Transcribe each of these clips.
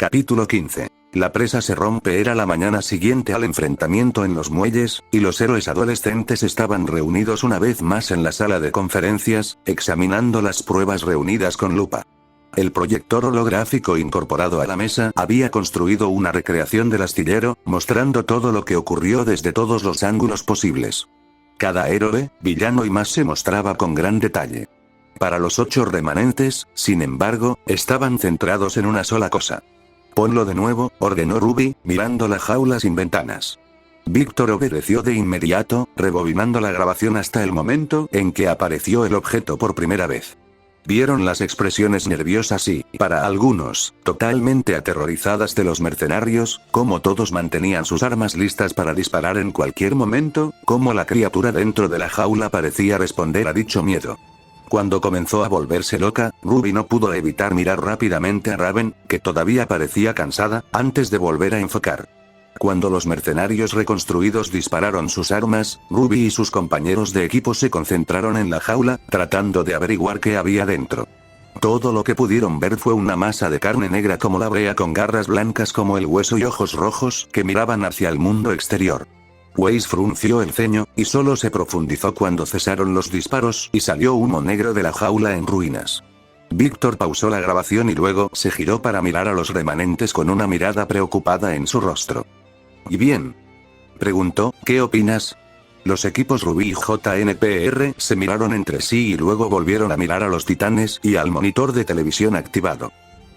Capítulo 15. La presa se rompe. Era la mañana siguiente al enfrentamiento en los muelles, y los héroes adolescentes estaban reunidos una vez más en la sala de conferencias, examinando las pruebas reunidas con lupa. El proyector holográfico incorporado a la mesa había construido una recreación del astillero, mostrando todo lo que ocurrió desde todos los ángulos posibles. Cada héroe, villano y más se mostraba con gran detalle. Para los 8 remanentes, sin embargo, estaban centrados en una sola cosa. «Ponlo de nuevo», ordenó Ruby, mirando la jaula sin ventanas. Víctor obedeció de inmediato, rebobinando la grabación hasta el momento en que apareció el objeto por primera vez. Vieron las expresiones nerviosas y, para algunos, totalmente aterrorizadas de los mercenarios, cómo todos mantenían sus armas listas para disparar en cualquier momento, cómo la criatura dentro de la jaula parecía responder a dicho miedo. Cuando comenzó a volverse loca, Ruby no pudo evitar mirar rápidamente a Raven, que todavía parecía cansada, antes de volver a enfocar. Cuando los mercenarios reconstruidos dispararon sus armas, Ruby y sus compañeros de equipo se concentraron en la jaula, tratando de averiguar qué había dentro. Todo lo que pudieron ver fue una masa de carne negra como la brea con garras blancas como el hueso y ojos rojos que miraban hacia el mundo exterior. Weiss frunció el ceño, y solo se profundizó cuando cesaron los disparos y salió humo negro de la jaula en ruinas. Víctor pausó la grabación y luego se giró para mirar a los remanentes con una mirada preocupada en su rostro. ¿Y bien?, preguntó, ¿qué opinas? Los equipos Ruby y JNPR se miraron entre sí y luego volvieron a mirar a los titanes y al monitor de televisión activado.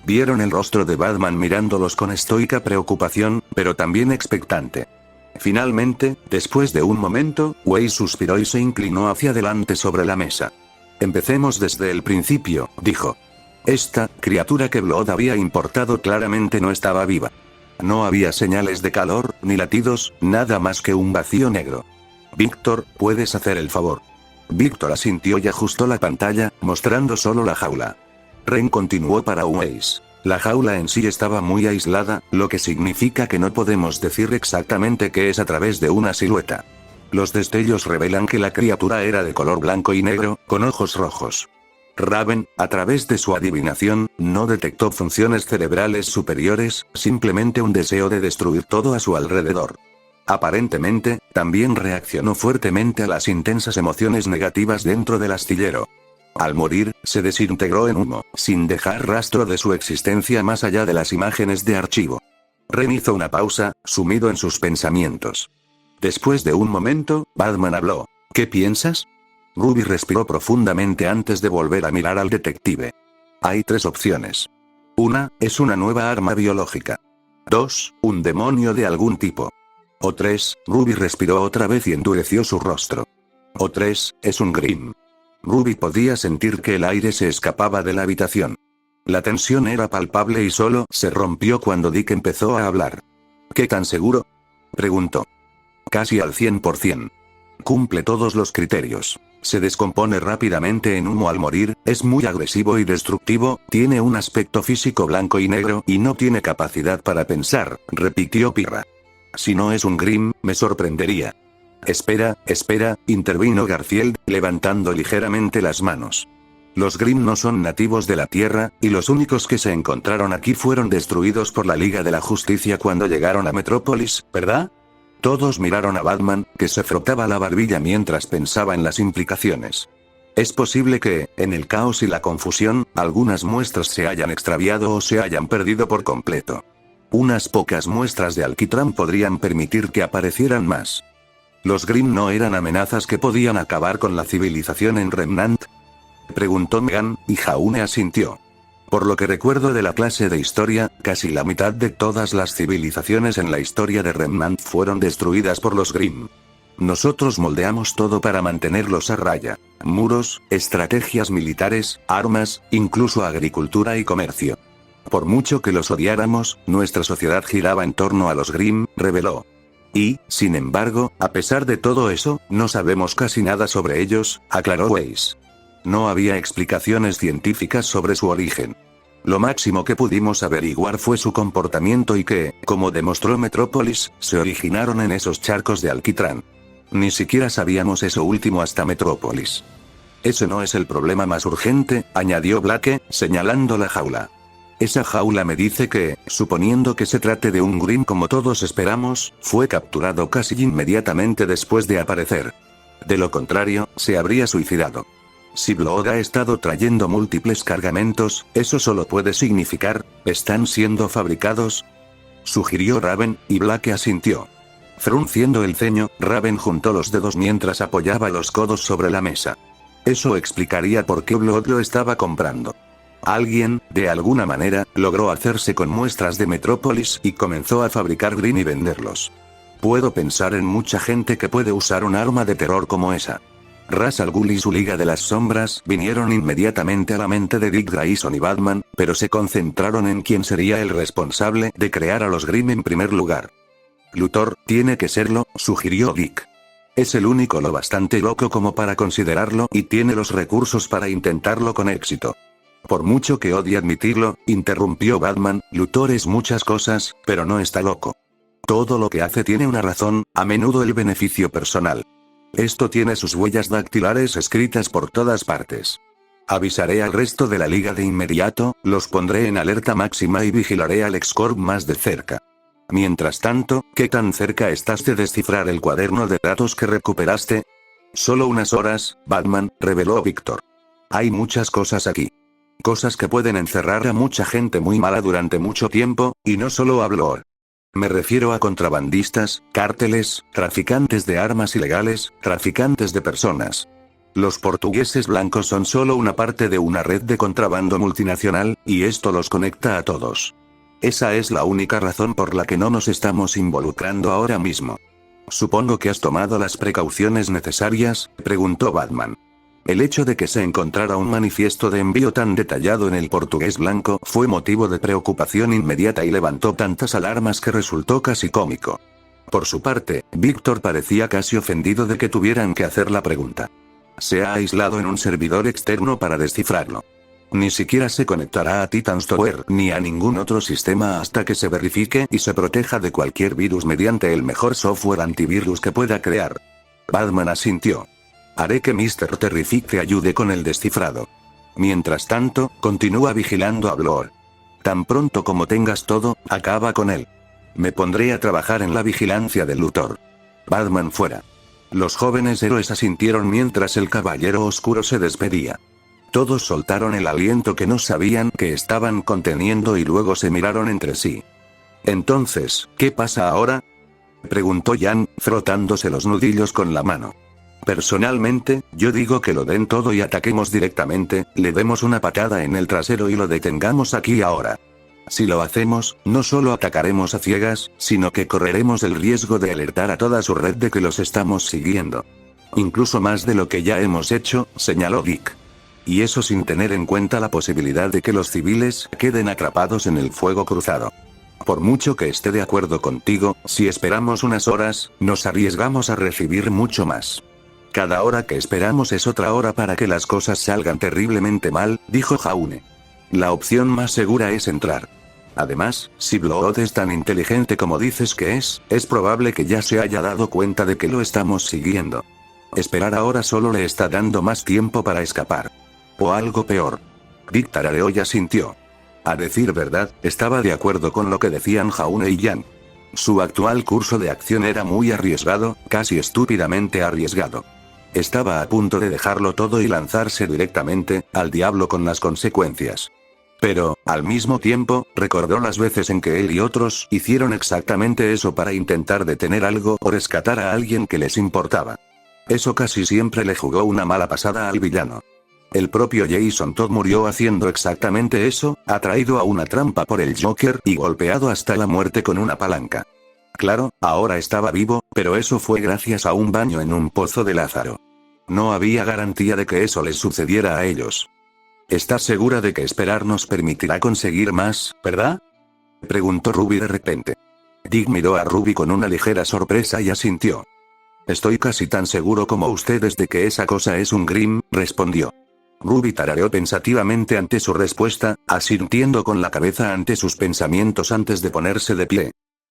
Vieron el rostro de Batman mirándolos con estoica preocupación, pero también expectante. Finalmente, después de un momento, Weiss suspiró y se inclinó hacia adelante sobre la mesa. «Empecemos desde el principio», dijo. Esta criatura que Blood había importado claramente no estaba viva. No había señales de calor, ni latidos, nada más que un vacío negro. «Víctor, ¿puedes hacer el favor?» Víctor asintió y ajustó la pantalla, mostrando solo la jaula. Ren continuó para Weiss. La jaula en sí estaba muy aislada, lo que significa que no podemos decir exactamente qué es a través de una silueta. Los destellos revelan que la criatura era de color blanco y negro, con ojos rojos. Raven, a través de su adivinación, no detectó funciones cerebrales superiores, simplemente un deseo de destruir todo a su alrededor. Aparentemente, también reaccionó fuertemente a las intensas emociones negativas dentro del astillero. Al morir, se desintegró en humo, sin dejar rastro de su existencia más allá de las imágenes de archivo. Ren hizo una pausa, sumido en sus pensamientos. Después de un momento, Batman habló. ¿Qué piensas? Ruby respiró profundamente antes de volver a mirar al detective. Hay 3 opciones. 1, es una nueva arma biológica. 2, un demonio de algún tipo. O 3, Ruby respiró otra vez y endureció su rostro. O 3, es un Grimm. Ruby podía sentir que el aire se escapaba de la habitación. La tensión era palpable y solo se rompió cuando Dick empezó a hablar. ¿Qué tan seguro?, preguntó. Casi al 100%. Cumple todos los criterios. Se descompone rápidamente en humo al morir, es muy agresivo y destructivo, tiene un aspecto físico blanco y negro y no tiene capacidad para pensar, repitió Pirra. Si no es un Grimm, me sorprendería. Espera, intervino Garfield, levantando ligeramente las manos. Los Grimm no son nativos de la Tierra, y los únicos que se encontraron aquí fueron destruidos por la Liga de la Justicia cuando llegaron a Metrópolis, ¿verdad? Todos miraron a Batman, que se frotaba la barbilla mientras pensaba en las implicaciones. Es posible que, en el caos y la confusión, algunas muestras se hayan extraviado o se hayan perdido por completo. Unas pocas muestras de alquitrán podrían permitir que aparecieran más. ¿Los Grimm no eran amenazas que podían acabar con la civilización en Remnant?, preguntó Megan, y Jaune asintió. Por lo que recuerdo de la clase de historia, casi la mitad de todas las civilizaciones en la historia de Remnant fueron destruidas por los Grimm. Nosotros moldeamos todo para mantenerlos a raya. Muros, estrategias militares, armas, incluso agricultura y comercio. Por mucho que los odiáramos, nuestra sociedad giraba en torno a los Grimm, reveló. Y, sin embargo, a pesar de todo eso, no sabemos casi nada sobre ellos, aclaró Weiss. No había explicaciones científicas sobre su origen. Lo máximo que pudimos averiguar fue su comportamiento y que, como demostró Metrópolis, se originaron en esos charcos de alquitrán. Ni siquiera sabíamos eso último hasta Metrópolis. Ese no es el problema más urgente, añadió Blake, señalando la jaula. Esa jaula me dice que, suponiendo que se trate de un Grimm como todos esperamos, fue capturado casi inmediatamente después de aparecer. De lo contrario, se habría suicidado. Si Blood ha estado trayendo múltiples cargamentos, eso solo puede significar, ¿están siendo fabricados?, sugirió Raven, y Blake asintió. Frunciendo el ceño, Raven juntó los dedos mientras apoyaba los codos sobre la mesa. Eso explicaría por qué Blood lo estaba comprando. Alguien, de alguna manera, logró hacerse con muestras de Metrópolis y comenzó a fabricar Grimm y venderlos. Puedo pensar en mucha gente que puede usar un arma de terror como esa. Ra's al Ghul y su Liga de las Sombras vinieron inmediatamente a la mente de Dick Grayson y Batman, pero se concentraron en quién sería el responsable de crear a los Grimm en primer lugar. Luthor, tiene que serlo, sugirió Dick. Es el único lo bastante loco como para considerarlo y tiene los recursos para intentarlo con éxito. Por mucho que odie admitirlo, interrumpió Batman, Luthor es muchas cosas, pero no está loco. Todo lo que hace tiene una razón, a menudo el beneficio personal. Esto tiene sus huellas dactilares escritas por todas partes. Avisaré al resto de la liga de inmediato, los pondré en alerta máxima y vigilaré al X-Corp más de cerca. Mientras tanto, ¿qué tan cerca estás de descifrar el cuaderno de datos que recuperaste? Solo unas horas, Batman, reveló Víctor. Hay muchas cosas aquí. Cosas que pueden encerrar a mucha gente muy mala durante mucho tiempo, y no solo a Blood. Me refiero a contrabandistas, cárteles, traficantes de armas ilegales, traficantes de personas. Los portugueses blancos son solo una parte de una red de contrabando multinacional, y esto los conecta a todos. Esa es la única razón por la que no nos estamos involucrando ahora mismo. ¿Supongo que has tomado las precauciones necesarias?, preguntó Batman. El hecho de que se encontrara un manifiesto de envío tan detallado en el portugués blanco fue motivo de preocupación inmediata y levantó tantas alarmas que resultó casi cómico. Por su parte, Víctor parecía casi ofendido de que tuvieran que hacer la pregunta. Se ha aislado en un servidor externo para descifrarlo. Ni siquiera se conectará a Titan's Tower ni a ningún otro sistema hasta que se verifique y se proteja de cualquier virus mediante el mejor software antivirus que pueda crear. Batman asintió. Haré que Mr. Terrific te ayude con el descifrado. Mientras tanto, continúa vigilando a Blood. Tan pronto como tengas todo, acaba con él. Me pondré a trabajar en la vigilancia de Luthor. Batman fuera. Los jóvenes héroes asintieron mientras el Caballero Oscuro se despedía. Todos soltaron el aliento que no sabían que estaban conteniendo y luego se miraron entre sí. Entonces, ¿qué pasa ahora?, preguntó Jan, frotándose los nudillos con la mano. Personalmente, yo digo que lo den todo y ataquemos directamente, le demos una patada en el trasero y lo detengamos aquí ahora. Si lo hacemos, no solo atacaremos a ciegas, sino que correremos el riesgo de alertar a toda su red de que los estamos siguiendo. Incluso más de lo que ya hemos hecho, señaló Dick. Y eso sin tener en cuenta la posibilidad de que los civiles queden atrapados en el fuego cruzado. Por mucho que esté de acuerdo contigo, si esperamos unas horas, nos arriesgamos a recibir mucho más. Cada hora que esperamos es otra hora para que las cosas salgan terriblemente mal, dijo Jaune. La opción más segura es entrar. Además, si Blood es tan inteligente como dices que es probable que ya se haya dado cuenta de que lo estamos siguiendo. Esperar ahora solo le está dando más tiempo para escapar. O algo peor. Dick tarareó y asintió. A decir verdad, estaba de acuerdo con lo que decían Jaune y Jan. Su actual curso de acción era muy arriesgado, casi estúpidamente arriesgado. Estaba a punto de dejarlo todo y lanzarse directamente al diablo con las consecuencias. Pero, al mismo tiempo, recordó las veces en que él y otros hicieron exactamente eso para intentar detener algo o rescatar a alguien que les importaba. Eso casi siempre le jugó una mala pasada al villano. El propio Jason Todd murió haciendo exactamente eso, atraído a una trampa por el Joker y golpeado hasta la muerte con una palanca. Claro, ahora estaba vivo, pero eso fue gracias a un baño en un pozo de Lázaro. No había garantía de que eso les sucediera a ellos. ¿Estás segura de que esperar nos permitirá conseguir más, verdad?, preguntó Ruby de repente. Dick miró a Ruby con una ligera sorpresa y asintió. Estoy casi tan seguro como ustedes de que esa cosa es un Grimm, respondió. Ruby tarareó pensativamente ante su respuesta, asintiendo con la cabeza ante sus pensamientos antes de ponerse de pie.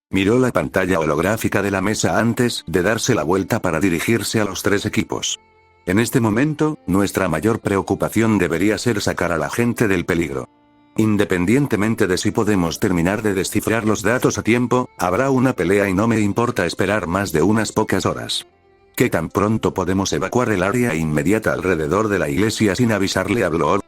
Miró la pantalla holográfica de la mesa antes de darse la vuelta para dirigirse a los tres equipos. En este momento, nuestra mayor preocupación debería ser sacar a la gente del peligro. Independientemente de si podemos terminar de descifrar los datos a tiempo, habrá una pelea y no me importa esperar más de unas pocas horas. ¿Qué tan pronto podemos evacuar el área inmediata alrededor de la iglesia sin avisarle a Blood?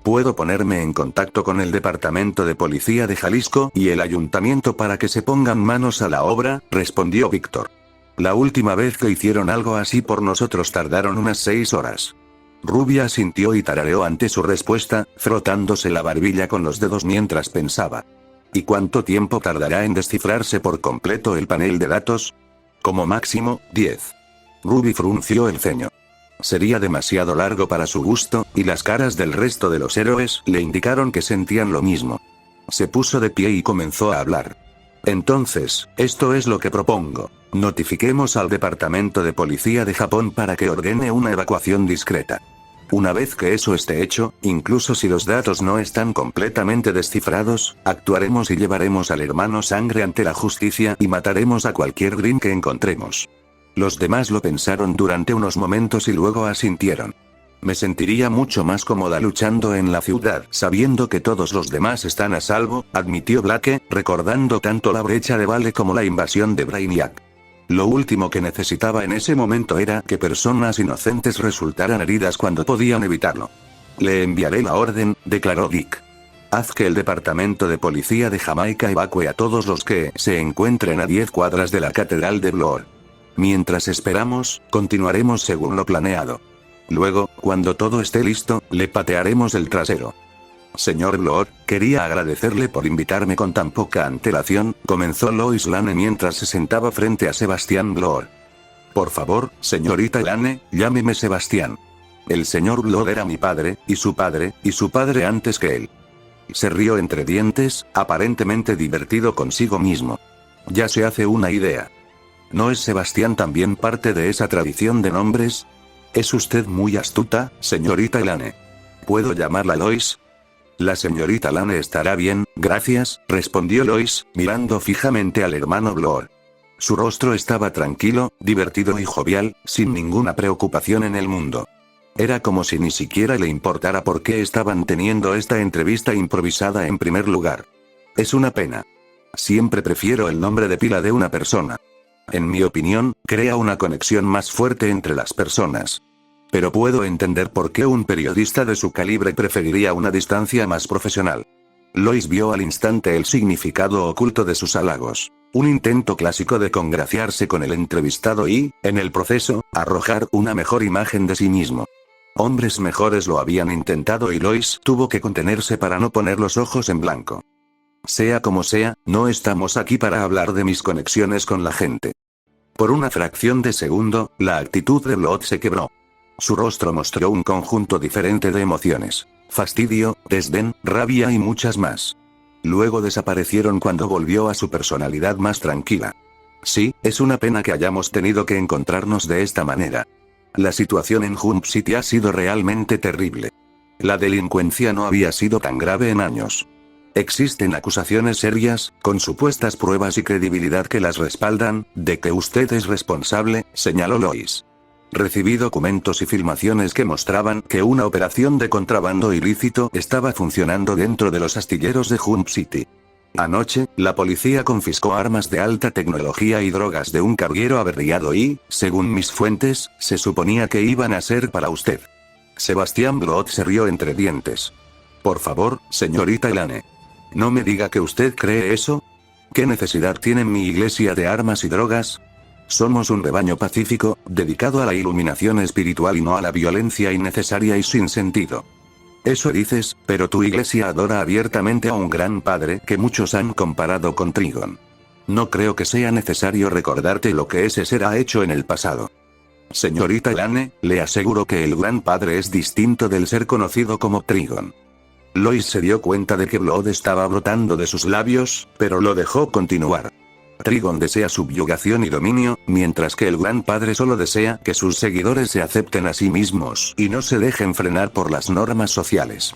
¿Puedo ponerme en contacto con el Departamento de Policía de Jalisco y el Ayuntamiento para que se pongan manos a la obra?, respondió Víctor. La última vez que hicieron algo así por nosotros tardaron unas 6 horas. Rubia asintió y tarareó ante su respuesta, frotándose la barbilla con los dedos mientras pensaba. ¿Y cuánto tiempo tardará en descifrarse por completo el panel de datos? Como máximo, 10. Ruby frunció el ceño. Sería demasiado largo para su gusto, y las caras del resto de los héroes le indicaron que sentían lo mismo. Se puso de pie y comenzó a hablar. Entonces, esto es lo que propongo. Notifiquemos al Departamento de Policía de Japón para que ordene una evacuación discreta. Una vez que eso esté hecho, incluso si los datos no están completamente descifrados, actuaremos y llevaremos al hermano Sangre ante la justicia y mataremos a cualquier Green que encontremos. Los demás lo pensaron durante unos momentos y luego asintieron. Me sentiría mucho más cómoda luchando en la ciudad sabiendo que todos los demás están a salvo, admitió Blake, recordando tanto la brecha de Vale como la invasión de Brainiac. Lo último que necesitaba en ese momento era que personas inocentes resultaran heridas cuando podían evitarlo. Le enviaré la orden, declaró Dick. Haz que el Departamento de Policía de Jamaica evacue a todos los que se encuentren a 10 cuadras de la Catedral de Bloor. Mientras esperamos, continuaremos según lo planeado. Luego, cuando todo esté listo, le patearemos el trasero. Señor Bloor, quería agradecerle por invitarme con tan poca antelación, comenzó Lois Lane mientras se sentaba frente a Sebastián Bloor. Por favor, señorita Lane, llámeme Sebastián. El señor Bloor era mi padre, y su padre antes que él. Se rió entre dientes, aparentemente divertido consigo mismo. Ya se hace una idea. ¿No es Sebastián también parte de esa tradición de nombres? Es usted muy astuta, señorita Lane. ¿Puedo llamarla Lois? La señorita Lane estará bien, gracias, respondió Lois, mirando fijamente al hermano Bloor. Su rostro estaba tranquilo, divertido y jovial, sin ninguna preocupación en el mundo. Era como si ni siquiera le importara por qué estaban teniendo esta entrevista improvisada en primer lugar. Es una pena. Siempre prefiero el nombre de pila de una persona. En mi opinión, crea una conexión más fuerte entre las personas. Pero puedo entender por qué un periodista de su calibre preferiría una distancia más profesional. Lois vio al instante el significado oculto de sus halagos. Un intento clásico de congraciarse con el entrevistado y, en el proceso, arrojar una mejor imagen de sí mismo. Hombres mejores lo habían intentado y Lois tuvo que contenerse para no poner los ojos en blanco. Sea como sea, no estamos aquí para hablar de mis conexiones con la gente. Por una fracción de segundo, la actitud de Blood se quebró. Su rostro mostró un conjunto diferente de emociones. Fastidio, desdén, rabia y muchas más. Luego desaparecieron cuando volvió a su personalidad más tranquila. Sí, es una pena que hayamos tenido que encontrarnos de esta manera. La situación en Jump City ha sido realmente terrible. La delincuencia no había sido tan grave en años. Existen acusaciones serias, con supuestas pruebas y credibilidad que las respaldan, de que usted es responsable, señaló Lois. Recibí documentos y filmaciones que mostraban que una operación de contrabando ilícito estaba funcionando dentro de los astilleros de Jump City. Anoche, la policía confiscó armas de alta tecnología y drogas de un carguero averiado y, según mis fuentes, se suponía que iban a ser para usted. Sebastián Blood se rió entre dientes. Por favor, señorita Lane. No me diga que usted cree eso. ¿Qué necesidad tiene mi iglesia de armas y drogas? Somos un rebaño pacífico, dedicado a la iluminación espiritual y no a la violencia innecesaria y sin sentido. Eso dices, pero tu iglesia adora abiertamente a un gran padre que muchos han comparado con Trigon. No creo que sea necesario recordarte lo que ese ser ha hecho en el pasado. Señorita Lane, le aseguro que el gran padre es distinto del ser conocido como Trigon. Lois se dio cuenta de que Blood estaba brotando de sus labios, pero lo dejó continuar. Trigon desea subyugación y dominio, mientras que el Gran Padre solo desea que sus seguidores se acepten a sí mismos y no se dejen frenar por las normas sociales.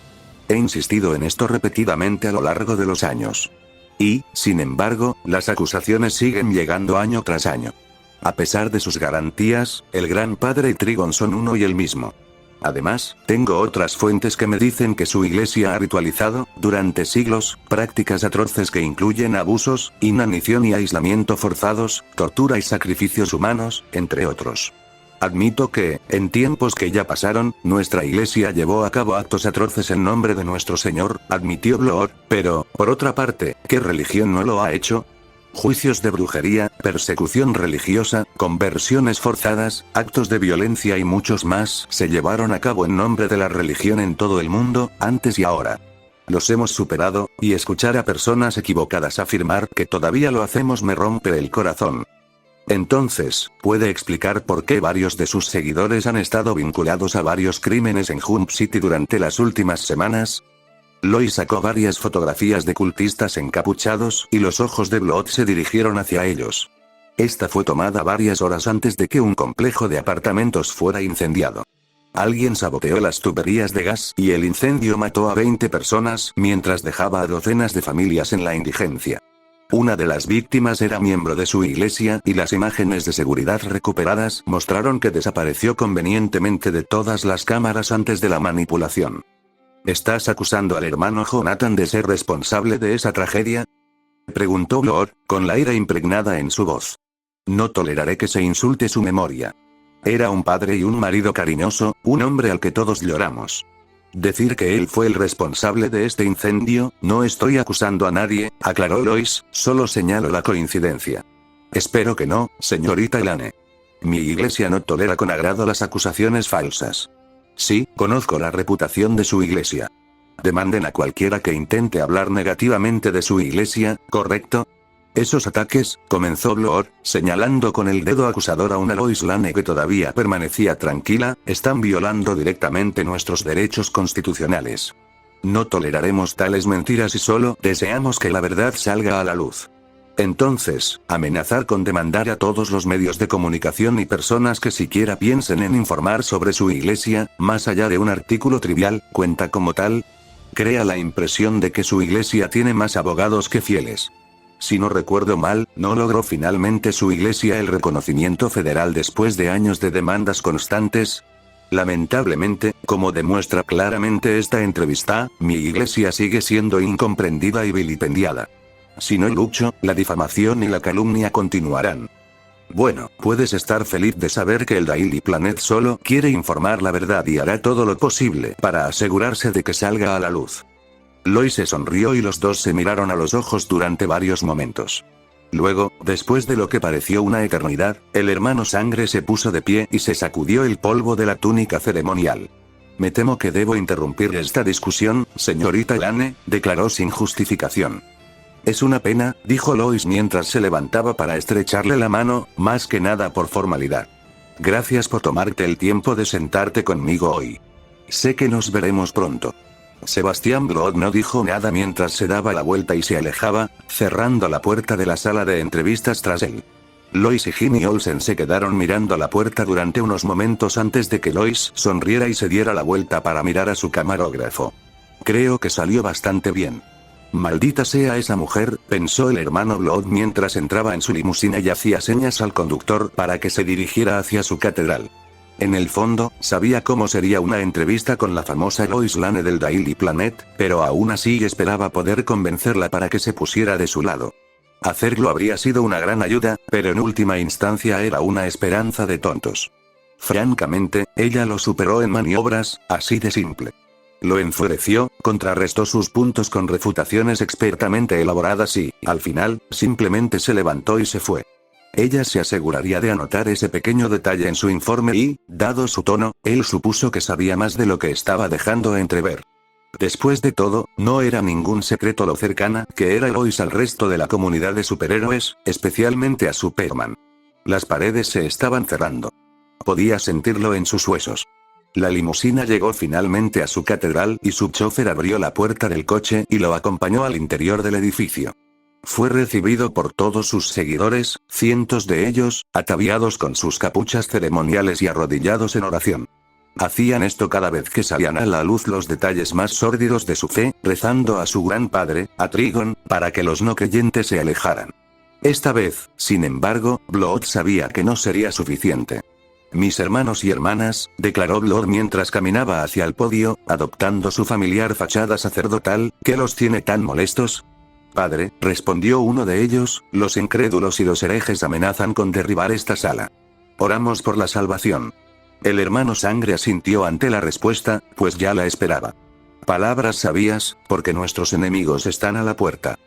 He insistido en esto repetidamente a lo largo de los años. Y, sin embargo, las acusaciones siguen llegando año tras año. A pesar de sus garantías, el Gran Padre y Trigon son uno y el mismo. Además, tengo otras fuentes que me dicen que su iglesia ha ritualizado, durante siglos, prácticas atroces que incluyen abusos, inanición y aislamiento forzados, tortura y sacrificios humanos, entre otros. Admito que, en tiempos que ya pasaron, nuestra iglesia llevó a cabo actos atroces en nombre de nuestro Señor, admitió Blood, pero, por otra parte, ¿qué religión no lo ha hecho? Juicios de brujería, persecución religiosa, conversiones forzadas, actos de violencia y muchos más se llevaron a cabo en nombre de la religión en todo el mundo, antes y ahora. Los hemos superado, y escuchar a personas equivocadas afirmar que todavía lo hacemos me rompe el corazón. Entonces, ¿puede explicar por qué varios de sus seguidores han estado vinculados a varios crímenes en Hump City durante las últimas semanas? Lois sacó varias fotografías de cultistas encapuchados, y los ojos de Blood se dirigieron hacia ellos. Esta fue tomada varias horas antes de que un complejo de apartamentos fuera incendiado. Alguien saboteó las tuberías de gas, y el incendio mató a 20 personas, mientras dejaba a docenas de familias en la indigencia. Una de las víctimas era miembro de su iglesia, y las imágenes de seguridad recuperadas mostraron que desapareció convenientemente de todas las cámaras antes de la manipulación. ¿Estás acusando al hermano Jonathan de ser responsable de esa tragedia?, preguntó Blood, con la ira impregnada en su voz. No toleraré que se insulte su memoria. Era un padre y un marido cariñoso, un hombre al que todos lloramos. Decir que él fue el responsable de este incendio, no estoy acusando a nadie, aclaró Lois, solo señalo la coincidencia. Espero que no, señorita Elane. Mi iglesia no tolera con agrado las acusaciones falsas. Sí, conozco la reputación de su iglesia. Demanden a cualquiera que intente hablar negativamente de su iglesia, ¿correcto? Esos ataques, comenzó Blood, señalando con el dedo acusador a una Lois Lane que todavía permanecía tranquila, están violando directamente nuestros derechos constitucionales. No toleraremos tales mentiras y solo deseamos que la verdad salga a la luz. Entonces, amenazar con demandar a todos los medios de comunicación y personas que siquiera piensen en informar sobre su iglesia, más allá de un artículo trivial, ¿cuenta como tal? Crea la impresión de que su iglesia tiene más abogados que fieles. Si no recuerdo mal, ¿no logró finalmente su iglesia el reconocimiento federal después de años de demandas constantes? Lamentablemente, como demuestra claramente esta entrevista, mi iglesia sigue siendo incomprendida y vilipendiada. Si no lucho, la difamación y la calumnia continuarán. Bueno, puedes estar feliz de saber que el Daily Planet solo quiere informar la verdad y hará todo lo posible para asegurarse de que salga a la luz. Lois se sonrió y los dos se miraron a los ojos durante varios momentos. Luego, después de lo que pareció una eternidad, el hermano Sangre se puso de pie y se sacudió el polvo de la túnica ceremonial. Me temo que debo interrumpir esta discusión, señorita Lane, declaró sin justificación. Es una pena, dijo Lois mientras se levantaba para estrecharle la mano, más que nada por formalidad. Gracias por tomarte el tiempo de sentarte conmigo hoy. Sé que nos veremos pronto. Sebastián Blood no dijo nada mientras se daba la vuelta y se alejaba, cerrando la puerta de la sala de entrevistas tras él. Lois y Jimmy Olsen se quedaron mirando la puerta durante unos momentos antes de que Lois sonriera y se diera la vuelta para mirar a su camarógrafo. Creo que salió bastante bien. Maldita sea esa mujer, pensó el hermano Blood mientras entraba en su limusina y hacía señas al conductor para que se dirigiera hacia su catedral. En el fondo, sabía cómo sería una entrevista con la famosa Lois Lane del Daily Planet, pero aún así esperaba poder convencerla para que se pusiera de su lado. Hacerlo habría sido una gran ayuda, pero en última instancia era una esperanza de tontos. Francamente, ella lo superó en maniobras, así de simple. Lo enfureció, contrarrestó sus puntos con refutaciones expertamente elaboradas y, al final, simplemente se levantó y se fue. Ella se aseguraría de anotar ese pequeño detalle en su informe y, dado su tono, él supuso que sabía más de lo que estaba dejando entrever. Después de todo, no era ningún secreto lo cercana que era Lois al resto de la comunidad de superhéroes, especialmente a Superman. Las paredes se estaban cerrando. Podía sentirlo en sus huesos. La limusina llegó finalmente a su catedral y su chofer abrió la puerta del coche y lo acompañó al interior del edificio. Fue recibido por todos sus seguidores, cientos de ellos, ataviados con sus capuchas ceremoniales y arrodillados en oración. Hacían esto cada vez que salían a la luz los detalles más sórdidos de su fe, rezando a su gran padre, a Trigon, para que los no creyentes se alejaran. Esta vez, sin embargo, Blood sabía que no sería suficiente. Mis hermanos y hermanas, declaró Blood mientras caminaba hacia el podio, adoptando su familiar fachada sacerdotal. ¿Qué los tiene tan molestos? Padre, respondió uno de ellos, los incrédulos y los herejes amenazan con derribar esta sala. Oramos por la salvación. El hermano Sangre asintió ante la respuesta, pues ya la esperaba. Palabras sabias, porque nuestros enemigos están a la puerta.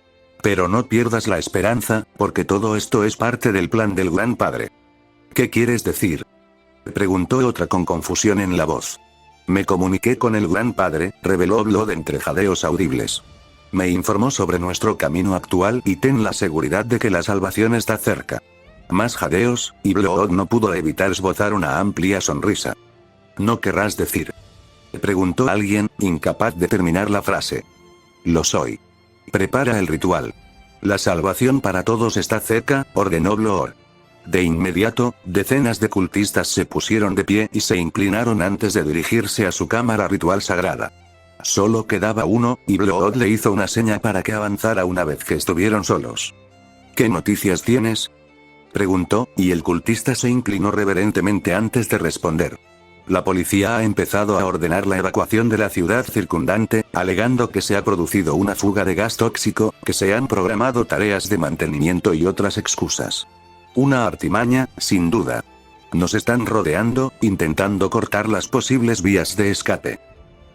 Pero no pierdas la esperanza, porque todo esto es parte del plan del Gran Padre. ¿Qué quieres decir? Preguntó otra con confusión en la voz. Me comuniqué con el Gran Padre, reveló Blood entre jadeos audibles. Me informó sobre nuestro camino actual y ten la seguridad de que la salvación está cerca. Más jadeos, y Blood no pudo evitar esbozar una amplia sonrisa. ¿No querrás decir? Preguntó alguien, incapaz de terminar la frase. Lo soy. Prepara el ritual. La salvación para todos está cerca, ordenó Blood. De inmediato, decenas de cultistas se pusieron de pie y se inclinaron antes de dirigirse a su cámara ritual sagrada. Solo quedaba uno, y Blood le hizo una seña para que avanzara una vez que estuvieron solos. ¿Qué noticias tienes? Preguntó, y el cultista se inclinó reverentemente antes de responder. La policía ha empezado a ordenar la evacuación de la ciudad circundante, alegando que se ha producido una fuga de gas tóxico, que se han programado tareas de mantenimiento y otras excusas. Una artimaña, sin duda. Nos están rodeando, intentando cortar las posibles vías de escape.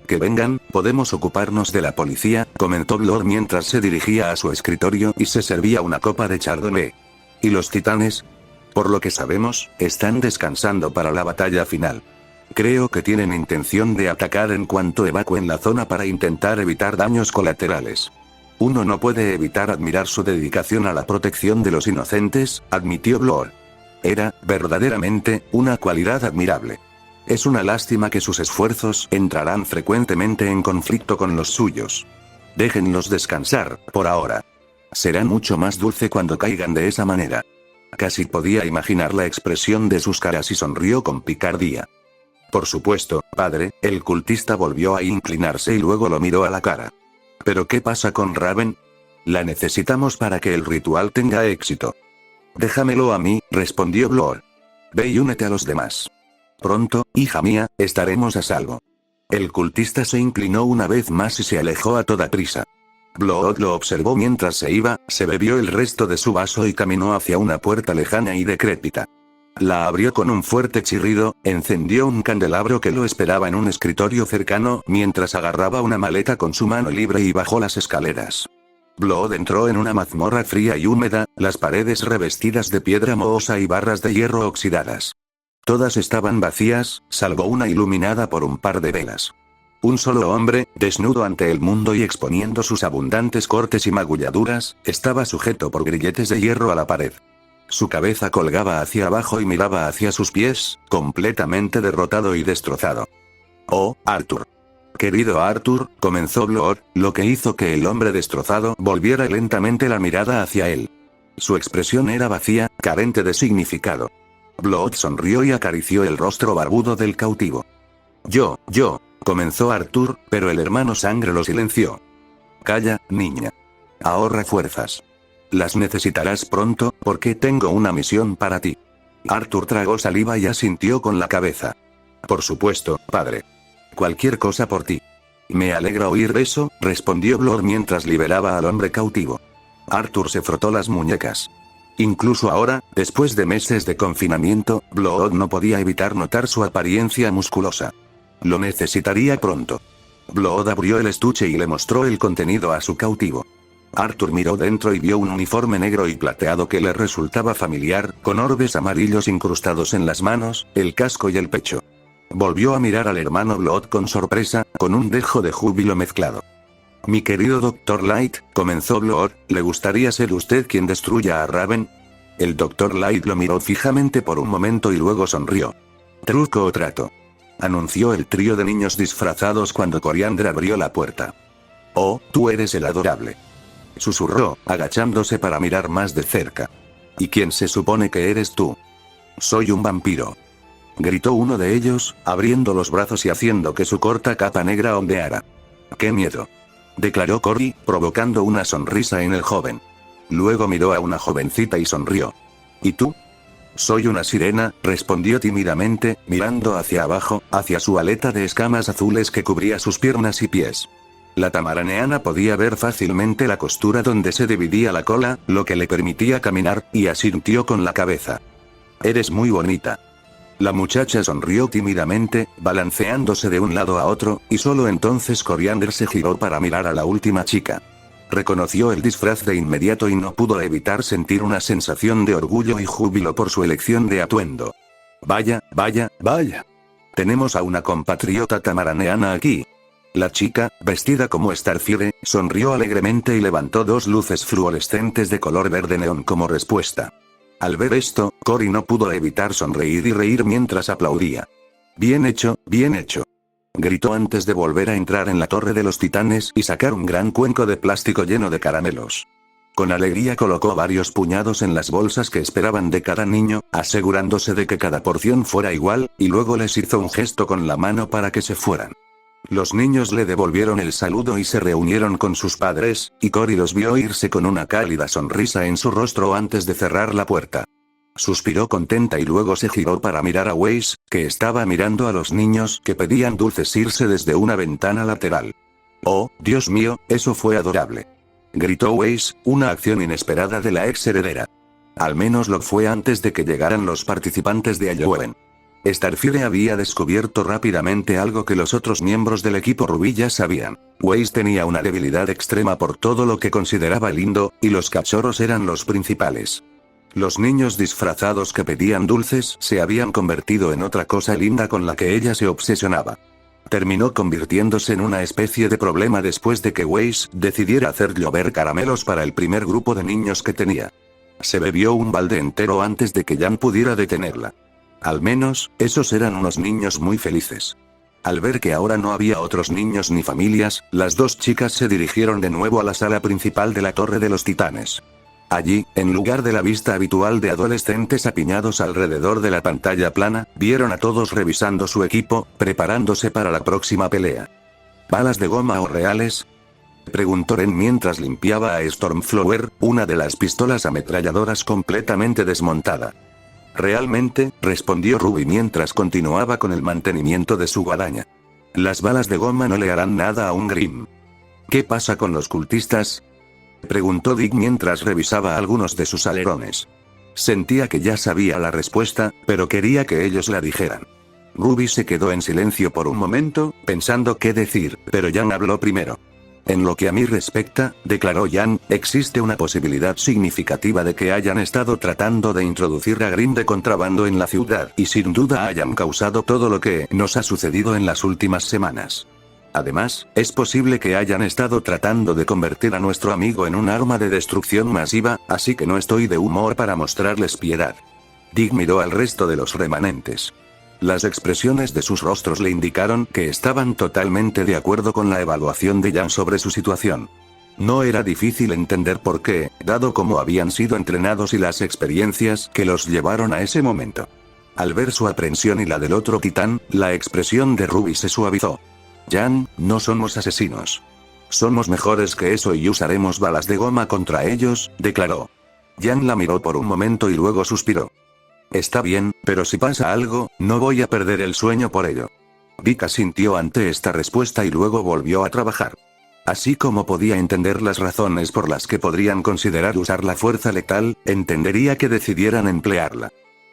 Que vengan, podemos ocuparnos de la policía, comentó Blood mientras se dirigía a su escritorio y se servía una copa de chardonnay. ¿Y los titanes? Por lo que sabemos, están descansando para la batalla final. Creo que tienen intención de atacar en cuanto evacúen la zona para intentar evitar daños colaterales. Uno no puede evitar admirar su dedicación a la protección de los inocentes, admitió Blood. Era, verdaderamente, una cualidad admirable. Es una lástima que sus esfuerzos entrarán frecuentemente en conflicto con los suyos. Déjenlos descansar, por ahora. Será mucho más dulce cuando caigan de esa manera. Casi podía imaginar la expresión de sus caras y sonrió con picardía. Por supuesto, padre, el cultista volvió a inclinarse y luego lo miró a la cara. ¿Pero qué pasa con Raven? La necesitamos para que el ritual tenga éxito. Déjamelo a mí, respondió Blood. Ve y únete a los demás. Pronto, hija mía, estaremos a salvo. El cultista se inclinó una vez más y se alejó a toda prisa. Blood lo observó mientras se iba, se bebió el resto de su vaso y caminó hacia una puerta lejana y decrépita. La abrió con un fuerte chirrido, encendió un candelabro que lo esperaba en un escritorio cercano, mientras agarraba una maleta con su mano libre y bajó las escaleras. Blood entró en una mazmorra fría y húmeda, las paredes revestidas de piedra mohosa y barras de hierro oxidadas. Todas estaban vacías, salvo una iluminada por un par de velas. Un solo hombre, desnudo ante el mundo y exponiendo sus abundantes cortes y magulladuras, estaba sujeto por grilletes de hierro a la pared. Su cabeza colgaba hacia abajo y miraba hacia sus pies, completamente derrotado y destrozado. Oh, Arthur. Querido Arthur, comenzó Blood, lo que hizo que el hombre destrozado volviera lentamente la mirada hacia él. Su expresión era vacía, carente de significado. Blood sonrió y acarició el rostro barbudo del cautivo. Yo, comenzó Arthur, pero el hermano Sangre lo silenció. Calla, niña. Ahorra fuerzas. Las necesitarás pronto, porque tengo una misión para ti. Arthur tragó saliva y asintió con la cabeza. Por supuesto, padre. Cualquier cosa por ti. Me alegra oír eso, respondió Blood mientras liberaba al hombre cautivo. Arthur se frotó las muñecas. Incluso ahora, después de meses de confinamiento, Blood no podía evitar notar su apariencia musculosa. Lo necesitaría pronto. Blood abrió el estuche y le mostró el contenido a su cautivo. Arthur miró dentro y vio un uniforme negro y plateado que le resultaba familiar, con orbes amarillos incrustados en las manos, el casco y el pecho. Volvió a mirar al hermano Blood con sorpresa, con un dejo de júbilo mezclado. Mi querido Dr. Light, comenzó Blood, ¿le gustaría ser usted quien destruya a Raven? El Dr. Light lo miró fijamente por un momento y luego sonrió. ¿Truco o trato?, anunció el trío de niños disfrazados cuando Coriander abrió la puerta. Oh, tú eres el adorable. Susurró, agachándose para mirar más de cerca. ¿Y quién se supone que eres tú? Soy un vampiro. Gritó uno de ellos, abriendo los brazos y haciendo que su corta capa negra ondeara. ¡Qué miedo!, declaró Cory, provocando una sonrisa en el joven. Luego miró a una jovencita y sonrió. ¿Y tú? Soy una sirena, respondió tímidamente, mirando hacia abajo, hacia su aleta de escamas azules que cubría sus piernas y pies. La tamaraneana podía ver fácilmente la costura donde se dividía la cola, lo que le permitía caminar, y asintió con la cabeza. Eres muy bonita. La muchacha sonrió tímidamente, balanceándose de un lado a otro, y solo entonces Coriander se giró para mirar a la última chica. Reconoció el disfraz de inmediato y no pudo evitar sentir una sensación de orgullo y júbilo por su elección de atuendo. Vaya, vaya, vaya. Tenemos a una compatriota tamaraneana aquí. La chica, vestida como Starfire, sonrió alegremente y levantó dos luces fluorescentes de color verde neón como respuesta. Al ver esto, Cory no pudo evitar sonreír y reír mientras aplaudía. Bien hecho, gritó antes de volver a entrar en la Torre de los Titanes y sacar un gran cuenco de plástico lleno de caramelos. Con alegría colocó varios puñados en las bolsas que esperaban de cada niño, asegurándose de que cada porción fuera igual, y luego les hizo un gesto con la mano para que se fueran. Los niños le devolvieron el saludo y se reunieron con sus padres, y Cory los vio irse con una cálida sonrisa en su rostro antes de cerrar la puerta. Suspiró contenta y luego se giró para mirar a Weiss, que estaba mirando a los niños que pedían dulces irse desde una ventana lateral. «Oh, Dios mío, eso fue adorable», gritó Weiss, una acción inesperada de la ex heredera. Al menos lo fue antes de que llegaran los participantes de Halloween. Starfire había descubierto rápidamente algo que los otros miembros del equipo Rubí ya sabían. Weiss tenía una debilidad extrema por todo lo que consideraba lindo, y los cachorros eran los principales. Los niños disfrazados que pedían dulces se habían convertido en otra cosa linda con la que ella se obsesionaba. Terminó convirtiéndose en una especie de problema después de que Weiss decidiera hacer llover caramelos para el primer grupo de niños que tenía. Se bebió un balde entero antes de que Jan pudiera detenerla. Al menos, esos eran unos niños muy felices. Al ver que ahora no había otros niños ni familias, las dos chicas se dirigieron de nuevo a la sala principal de la Torre de los Titanes. Allí, en lugar de la vista habitual de adolescentes apiñados alrededor de la pantalla plana, vieron a todos revisando su equipo, preparándose para la próxima pelea. ¿Balas de goma o reales?, preguntó Ren mientras limpiaba a Stormflower, una de las pistolas ametralladoras completamente desmontada. Realmente, respondió Ruby mientras continuaba con el mantenimiento de su guadaña. Las balas de goma no le harán nada a un Grimm. ¿Qué pasa con los cultistas?, preguntó Dick mientras revisaba algunos de sus alerones. Sentía que ya sabía la respuesta, pero quería que ellos la dijeran. Ruby se quedó en silencio por un momento, pensando qué decir, pero Jan habló primero. En lo que a mí respecta, declaró Jan, existe una posibilidad significativa de que hayan estado tratando de introducir a Grimm de contrabando en la ciudad y sin duda hayan causado todo lo que nos ha sucedido en las últimas semanas. Además, es posible que hayan estado tratando de convertir a nuestro amigo en un arma de destrucción masiva, así que no estoy de humor para mostrarles piedad. Dick miró al resto de los remanentes. Las expresiones de sus rostros le indicaron que estaban totalmente de acuerdo con la evaluación de Jan sobre su situación. No era difícil entender por qué, dado cómo habían sido entrenados y las experiencias que los llevaron a ese momento. Al ver su aprensión y la del otro titán, la expresión de Ruby se suavizó. Jan, no somos asesinos. Somos mejores que eso y usaremos balas de goma contra ellos, declaró. Jan la miró por un momento y luego suspiró. Está bien, pero si pasa algo, no voy a perder el sueño por ello. Dick asintió ante esta respuesta y luego volvió a trabajar. Así como podía entender las razones por las que podrían considerar usar la fuerza letal, entendería que decidieran emplearla.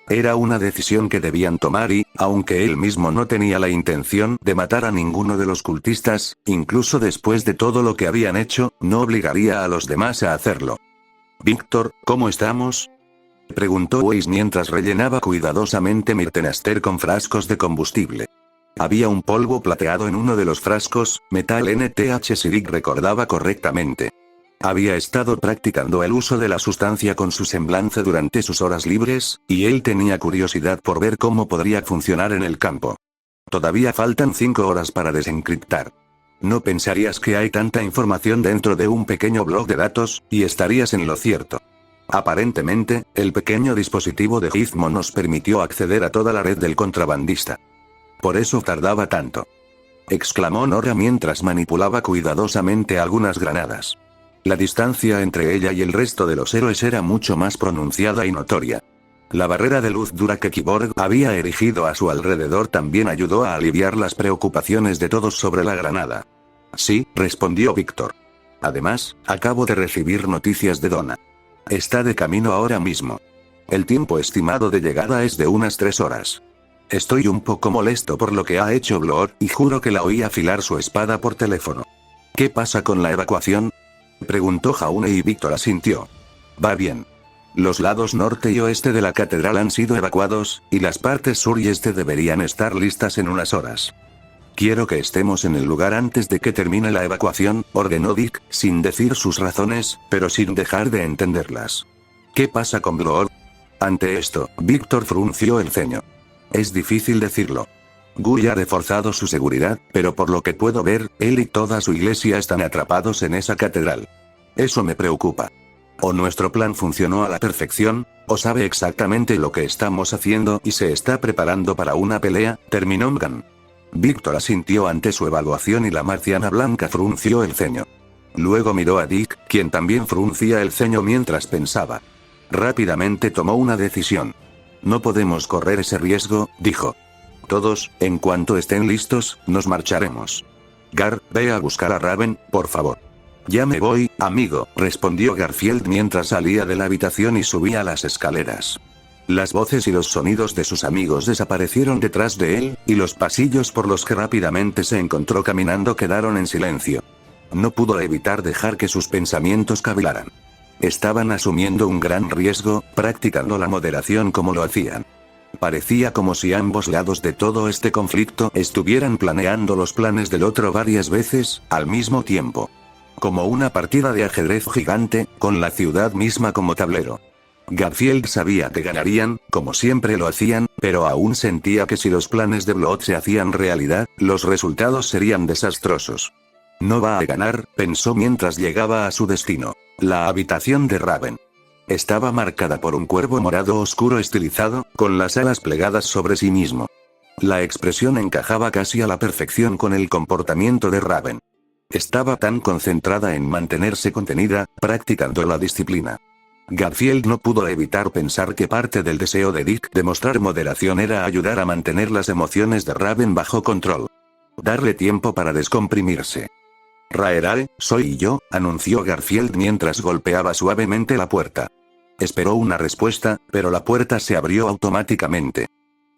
Era una decisión que debían tomar y, aunque él mismo no tenía la intención de matar a ninguno de los cultistas, incluso después de todo lo que habían hecho, no obligaría a los demás a hacerlo. «Víctor, ¿cómo estamos?», preguntó Weiss mientras rellenaba cuidadosamente Mirtenaster con frascos de combustible. Había un polvo plateado en uno de los frascos, metal NTH si Dick recordaba correctamente. Había estado practicando el uso de la sustancia con su semblante durante sus horas libres, y él tenía curiosidad por ver cómo podría funcionar en el campo. Todavía faltan 5 horas para desencriptar. No pensarías que hay tanta información dentro de un pequeño bloc de datos, y estarías en lo cierto. Aparentemente, el pequeño dispositivo de Gizmo nos permitió acceder a toda la red del contrabandista. Por eso tardaba tanto, exclamó Nora mientras manipulaba cuidadosamente algunas granadas. La distancia entre ella y el resto de los héroes era mucho más pronunciada y notoria. La barrera de luz dura que Kyborg había erigido a su alrededor también ayudó a aliviar las preocupaciones de todos sobre la granada. Sí, respondió Víctor. Además, acabo de recibir noticias de Donna. Está de camino ahora mismo. El tiempo estimado de llegada es de unas 3 horas. Estoy un poco molesto por lo que ha hecho Blood, y juro que la oí afilar su espada por teléfono. ¿Qué pasa con la evacuación?, preguntó Jaune y Víctor asintió. Va bien. Los lados norte y oeste de la catedral han sido evacuados, y las partes sur y este deberían estar listas en unas horas. Quiero que estemos en el lugar antes de que termine la evacuación, ordenó Dick, sin decir sus razones, pero sin dejar de entenderlas. ¿Qué pasa con Blood? Ante esto, Víctor frunció el ceño. Es difícil decirlo. Guy ha reforzado su seguridad, pero por lo que puedo ver, él y toda su iglesia están atrapados en esa catedral. Eso me preocupa. O nuestro plan funcionó a la perfección, o sabe exactamente lo que estamos haciendo y se está preparando para una pelea, terminó Mgan. Víctor asintió ante su evaluación y la marciana blanca frunció el ceño. Luego miró a Dick, quien también fruncía el ceño mientras pensaba. Rápidamente tomó una decisión. No podemos correr ese riesgo, dijo. Todos, en cuanto estén listos, nos marcharemos. Gar, ve a buscar a Raven, por favor. Ya me voy, amigo, respondió Garfield mientras salía de la habitación y subía las escaleras. Las voces y los sonidos de sus amigos desaparecieron detrás de él, y los pasillos por los que rápidamente se encontró caminando quedaron en silencio. No pudo evitar dejar que sus pensamientos cavilaran. Estaban asumiendo un gran riesgo, practicando la moderación como lo hacían. Parecía como si ambos lados de todo este conflicto estuvieran planeando los planes del otro varias veces, al mismo tiempo. Como una partida de ajedrez gigante, con la ciudad misma como tablero. Garfield sabía que ganarían, como siempre lo hacían, pero aún sentía que si los planes de Blood se hacían realidad, los resultados serían desastrosos. No va a ganar, pensó mientras llegaba a su destino. La habitación de Raven. Estaba marcada por un cuervo morado oscuro estilizado, con las alas plegadas sobre sí mismo. La expresión encajaba casi a la perfección con el comportamiento de Raven. Estaba tan concentrada en mantenerse contenida, practicando la disciplina. Garfield no pudo evitar pensar que parte del deseo de Dick de mostrar moderación era ayudar a mantener las emociones de Raven bajo control. Darle tiempo para descomprimirse. Raerae, soy yo, anunció Garfield mientras golpeaba suavemente la puerta. Esperó una respuesta, pero la puerta se abrió automáticamente.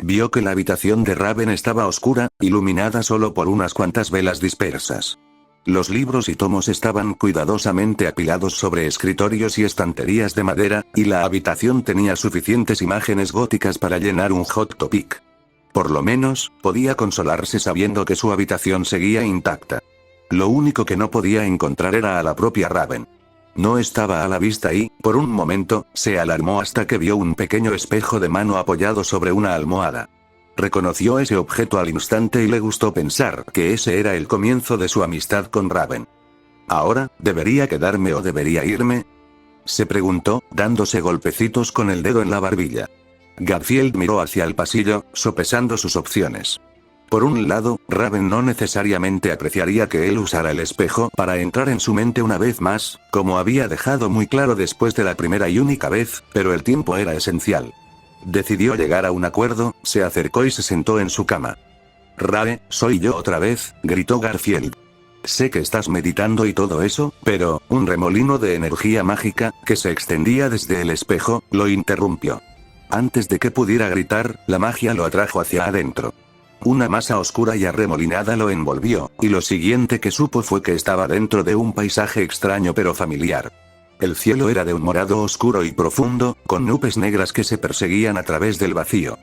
Vio que la habitación de Raven estaba oscura, iluminada solo por unas cuantas velas dispersas. Los libros y tomos estaban cuidadosamente apilados sobre escritorios y estanterías de madera, y la habitación tenía suficientes imágenes góticas para llenar un hot topic. Por lo menos, podía consolarse sabiendo que su habitación seguía intacta. Lo único que no podía encontrar era a la propia Raven. No estaba a la vista y, por un momento, se alarmó hasta que vio un pequeño espejo de mano apoyado sobre una almohada. Reconoció ese objeto al instante y le gustó pensar que ese era el comienzo de su amistad con Raven. ¿Ahora, debería quedarme o debería irme?, se preguntó, dándose golpecitos con el dedo en la barbilla. Garfield miró hacia el pasillo, sopesando sus opciones. Por un lado, Raven no necesariamente apreciaría que él usara el espejo para entrar en su mente una vez más, como había dejado muy claro después de la primera y única vez, pero el tiempo era esencial. Decidió llegar a un acuerdo, se acercó y se sentó en su cama. «Rae, soy yo otra vez», gritó Garfield. «Sé que estás meditando y todo eso, pero...» Un remolino de energía mágica, que se extendía desde el espejo, lo interrumpió. Antes de que pudiera gritar, la magia lo atrajo hacia adentro. Una masa oscura y arremolinada lo envolvió, y lo siguiente que supo fue que estaba dentro de un paisaje extraño pero familiar. El cielo era de un morado oscuro y profundo, con nubes negras que se perseguían a través del vacío.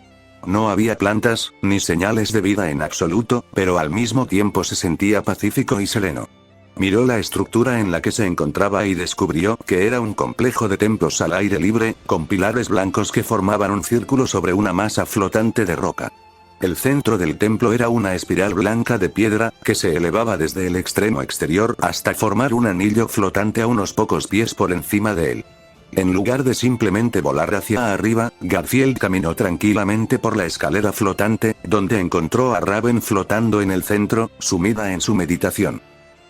No había plantas, ni señales de vida en absoluto, pero al mismo tiempo se sentía pacífico y sereno. Miró la estructura en la que se encontraba y descubrió que era un complejo de templos al aire libre, con pilares blancos que formaban un círculo sobre una masa flotante de roca. El centro del templo era una espiral blanca de piedra, que se elevaba desde el extremo exterior hasta formar un anillo flotante a unos pocos pies por encima de él. En lugar de simplemente volar hacia arriba, Garfield caminó tranquilamente por la escalera flotante, donde encontró a Raven flotando en el centro, sumida en su meditación.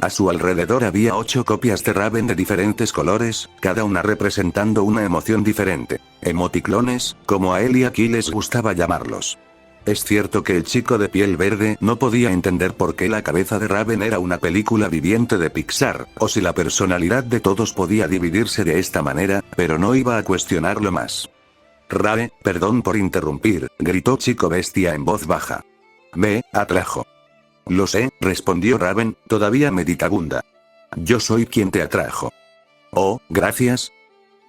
A su alrededor había 8 copias de Raven de diferentes colores, cada una representando una emoción diferente. Emoticlones, como a él y aquí les gustaba llamarlos. Es cierto que el chico de piel verde no podía entender por qué la cabeza de Raven era una película viviente de Pixar, o si la personalidad de todos podía dividirse de esta manera, pero no iba a cuestionarlo más. Raven, perdón por interrumpir, gritó Chico Bestia en voz baja. Me atrajo. Lo sé, respondió Raven, todavía meditabunda. Yo soy quien te atrajo. Oh, gracias.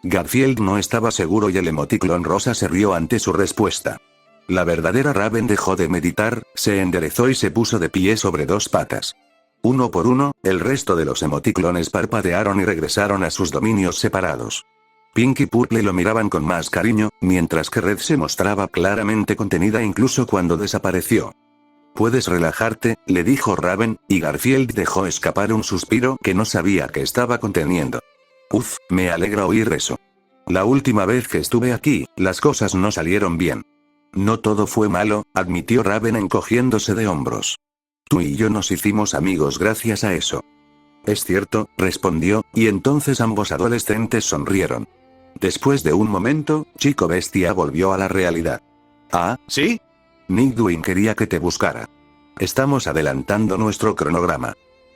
Garfield no estaba seguro y el emoticlón rosa se rió ante su respuesta. La verdadera Raven dejó de meditar, se enderezó y se puso de pie sobre 2 patas. Uno por uno, el resto de los emoticlones parpadearon y regresaron a sus dominios separados. Pink y Purple lo miraban con más cariño, mientras que Red se mostraba claramente contenida incluso cuando desapareció. Puedes relajarte, le dijo Raven, y Garfield dejó escapar un suspiro que no sabía que estaba conteniendo. Uf, me alegra oír eso. La última vez que estuve aquí, las cosas no salieron bien. No todo fue malo, admitió Raven encogiéndose de hombros. Tú y yo nos hicimos amigos gracias a eso. Es cierto, respondió, y entonces ambos adolescentes sonrieron. Después de un momento, Chico Bestia volvió a la realidad. ¿Ah, sí? Nightwing quería que te buscara. Estamos adelantando nuestro cronograma.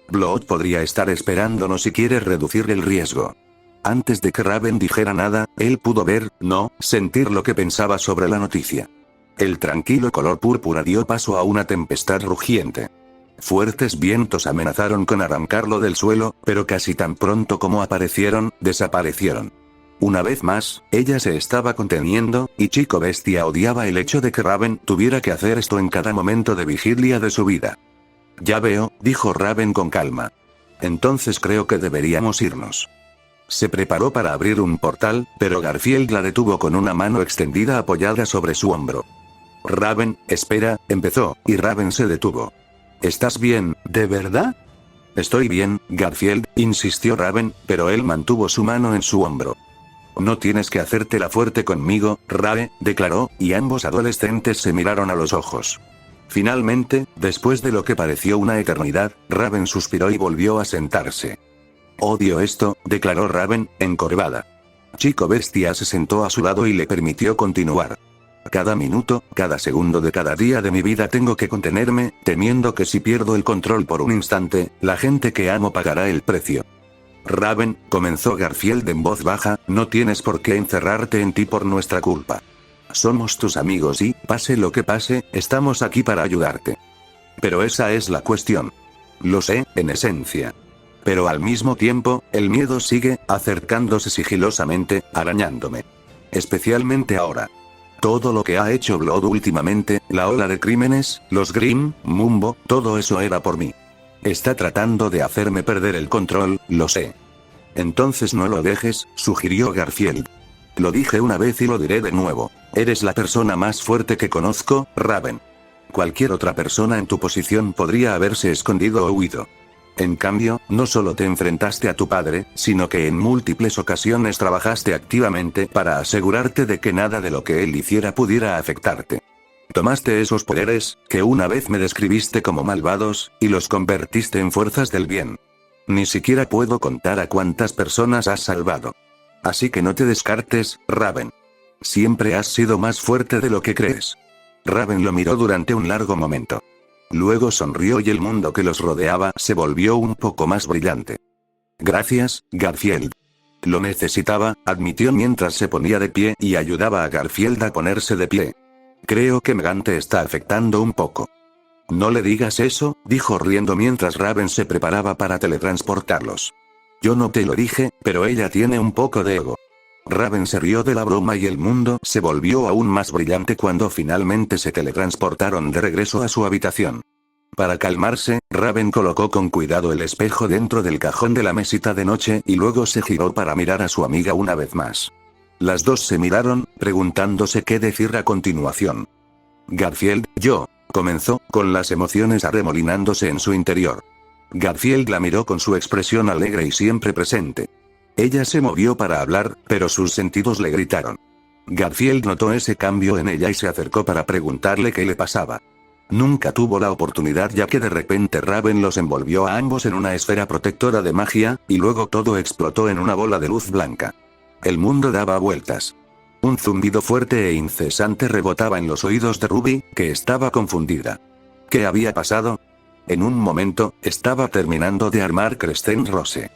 Blood podría estar esperándonos si quieres reducir el riesgo. Antes de que Raven dijera nada, él pudo ver, no, sentir lo que pensaba sobre la noticia. El tranquilo color púrpura dio paso a una tempestad rugiente. Fuertes vientos amenazaron con arrancarlo del suelo, pero casi tan pronto como aparecieron, desaparecieron. Una vez más, ella se estaba conteniendo, y Chico Bestia odiaba el hecho de que Raven tuviera que hacer esto en cada momento de vigilia de su vida. Ya veo, dijo Raven con calma. Entonces creo que deberíamos irnos. Se preparó para abrir un portal, pero Garfield la detuvo con una mano extendida apoyada sobre su hombro. Raven, espera, empezó, y Raven se detuvo. ¿Estás bien, de verdad? Estoy bien, Garfield, insistió Raven, pero él mantuvo su mano en su hombro. No tienes que hacértela fuerte conmigo, Raven, declaró, y ambos adolescentes se miraron a los ojos. Finalmente, después de lo que pareció una eternidad, Raven suspiró y volvió a sentarse. Odio esto, declaró Raven, encorvada. Chico Bestia se sentó a su lado y le permitió continuar. Cada minuto, cada segundo de cada día de mi vida tengo que contenerme, temiendo que si pierdo el control por un instante, la gente que amo pagará el precio. Raven, comenzó Garfield en voz baja, no tienes por qué encerrarte en ti por nuestra culpa. Somos tus amigos y, pase lo que pase, estamos aquí para ayudarte. Pero esa es la cuestión. Lo sé, en esencia. Pero al mismo tiempo, el miedo sigue, acercándose sigilosamente, arañándome. Especialmente ahora. Todo lo que ha hecho Blood últimamente, la ola de crímenes, los Grimm, Mumbo, todo eso era por mí. Está tratando de hacerme perder el control, lo sé. Entonces no lo dejes, sugirió Garfield. Lo dije una vez y lo diré de nuevo. Eres la persona más fuerte que conozco, Raven. Cualquier otra persona en tu posición podría haberse escondido o huido. En cambio, no solo te enfrentaste a tu padre, sino que en múltiples ocasiones trabajaste activamente para asegurarte de que nada de lo que él hiciera pudiera afectarte. Tomaste esos poderes, que una vez me describiste como malvados, y los convertiste en fuerzas del bien. Ni siquiera puedo contar a cuántas personas has salvado. Así que no te descartes, Raven. Siempre has sido más fuerte de lo que crees. Raven lo miró durante un largo momento. Luego sonrió y el mundo que los rodeaba se volvió un poco más brillante. Gracias, Garfield. Lo necesitaba, admitió mientras se ponía de pie y ayudaba a Garfield a ponerse de pie. Creo que Megan te está afectando un poco. No le digas eso, dijo riendo mientras Raven se preparaba para teletransportarlos. Yo no te lo dije, pero ella tiene un poco de ego. Raven se rió de la broma y el mundo se volvió aún más brillante cuando finalmente se teletransportaron de regreso a su habitación. Para calmarse, Raven colocó con cuidado el espejo dentro del cajón de la mesita de noche y luego se giró para mirar a su amiga una vez más. Las dos se miraron, preguntándose qué decir a continuación. Garfield, comenzó, con las emociones arremolinándose en su interior. Garfield la miró con su expresión alegre y siempre presente. Ella se movió para hablar, pero sus sentidos le gritaron. Garfield notó ese cambio en ella y se acercó para preguntarle qué le pasaba. Nunca tuvo la oportunidad ya que de repente Raven los envolvió a ambos en una esfera protectora de magia, y luego todo explotó en una bola de luz blanca. El mundo daba vueltas. Un zumbido fuerte e incesante rebotaba en los oídos de Ruby, que estaba confundida. ¿Qué había pasado? En un momento, estaba terminando de armar Crescent Rose.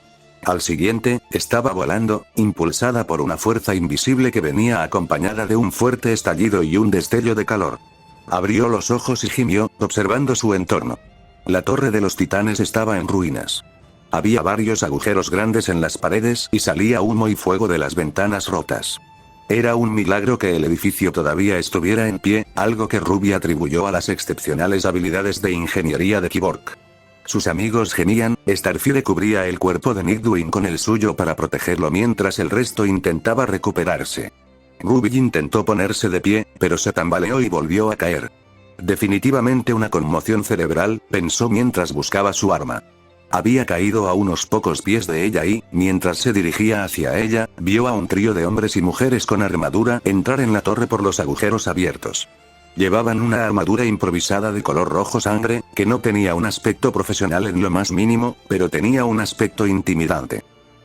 Al siguiente, estaba volando, impulsada por una fuerza invisible que venía acompañada de un fuerte estallido y un destello de calor. Abrió los ojos y gimió, observando su entorno. La torre de los titanes estaba en ruinas. Había varios agujeros grandes en las paredes y salía humo y fuego de las ventanas rotas. Era un milagro que el edificio todavía estuviera en pie, algo que Ruby atribuyó a las excepcionales habilidades de ingeniería de Kyborg. Sus amigos gemían, Starfire cubría el cuerpo de Nightwing con el suyo para protegerlo mientras el resto intentaba recuperarse. Ruby intentó ponerse de pie, pero se tambaleó y volvió a caer. Definitivamente una conmoción cerebral, pensó mientras buscaba su arma. Había caído a unos pocos pies de ella y, mientras se dirigía hacia ella, vio a un trío de hombres y mujeres con armadura entrar en la torre por los agujeros abiertos. Llevaban una armadura improvisada de color rojo sangre, que no tenía un aspecto profesional en lo más mínimo, pero tenía un aspecto intimidante.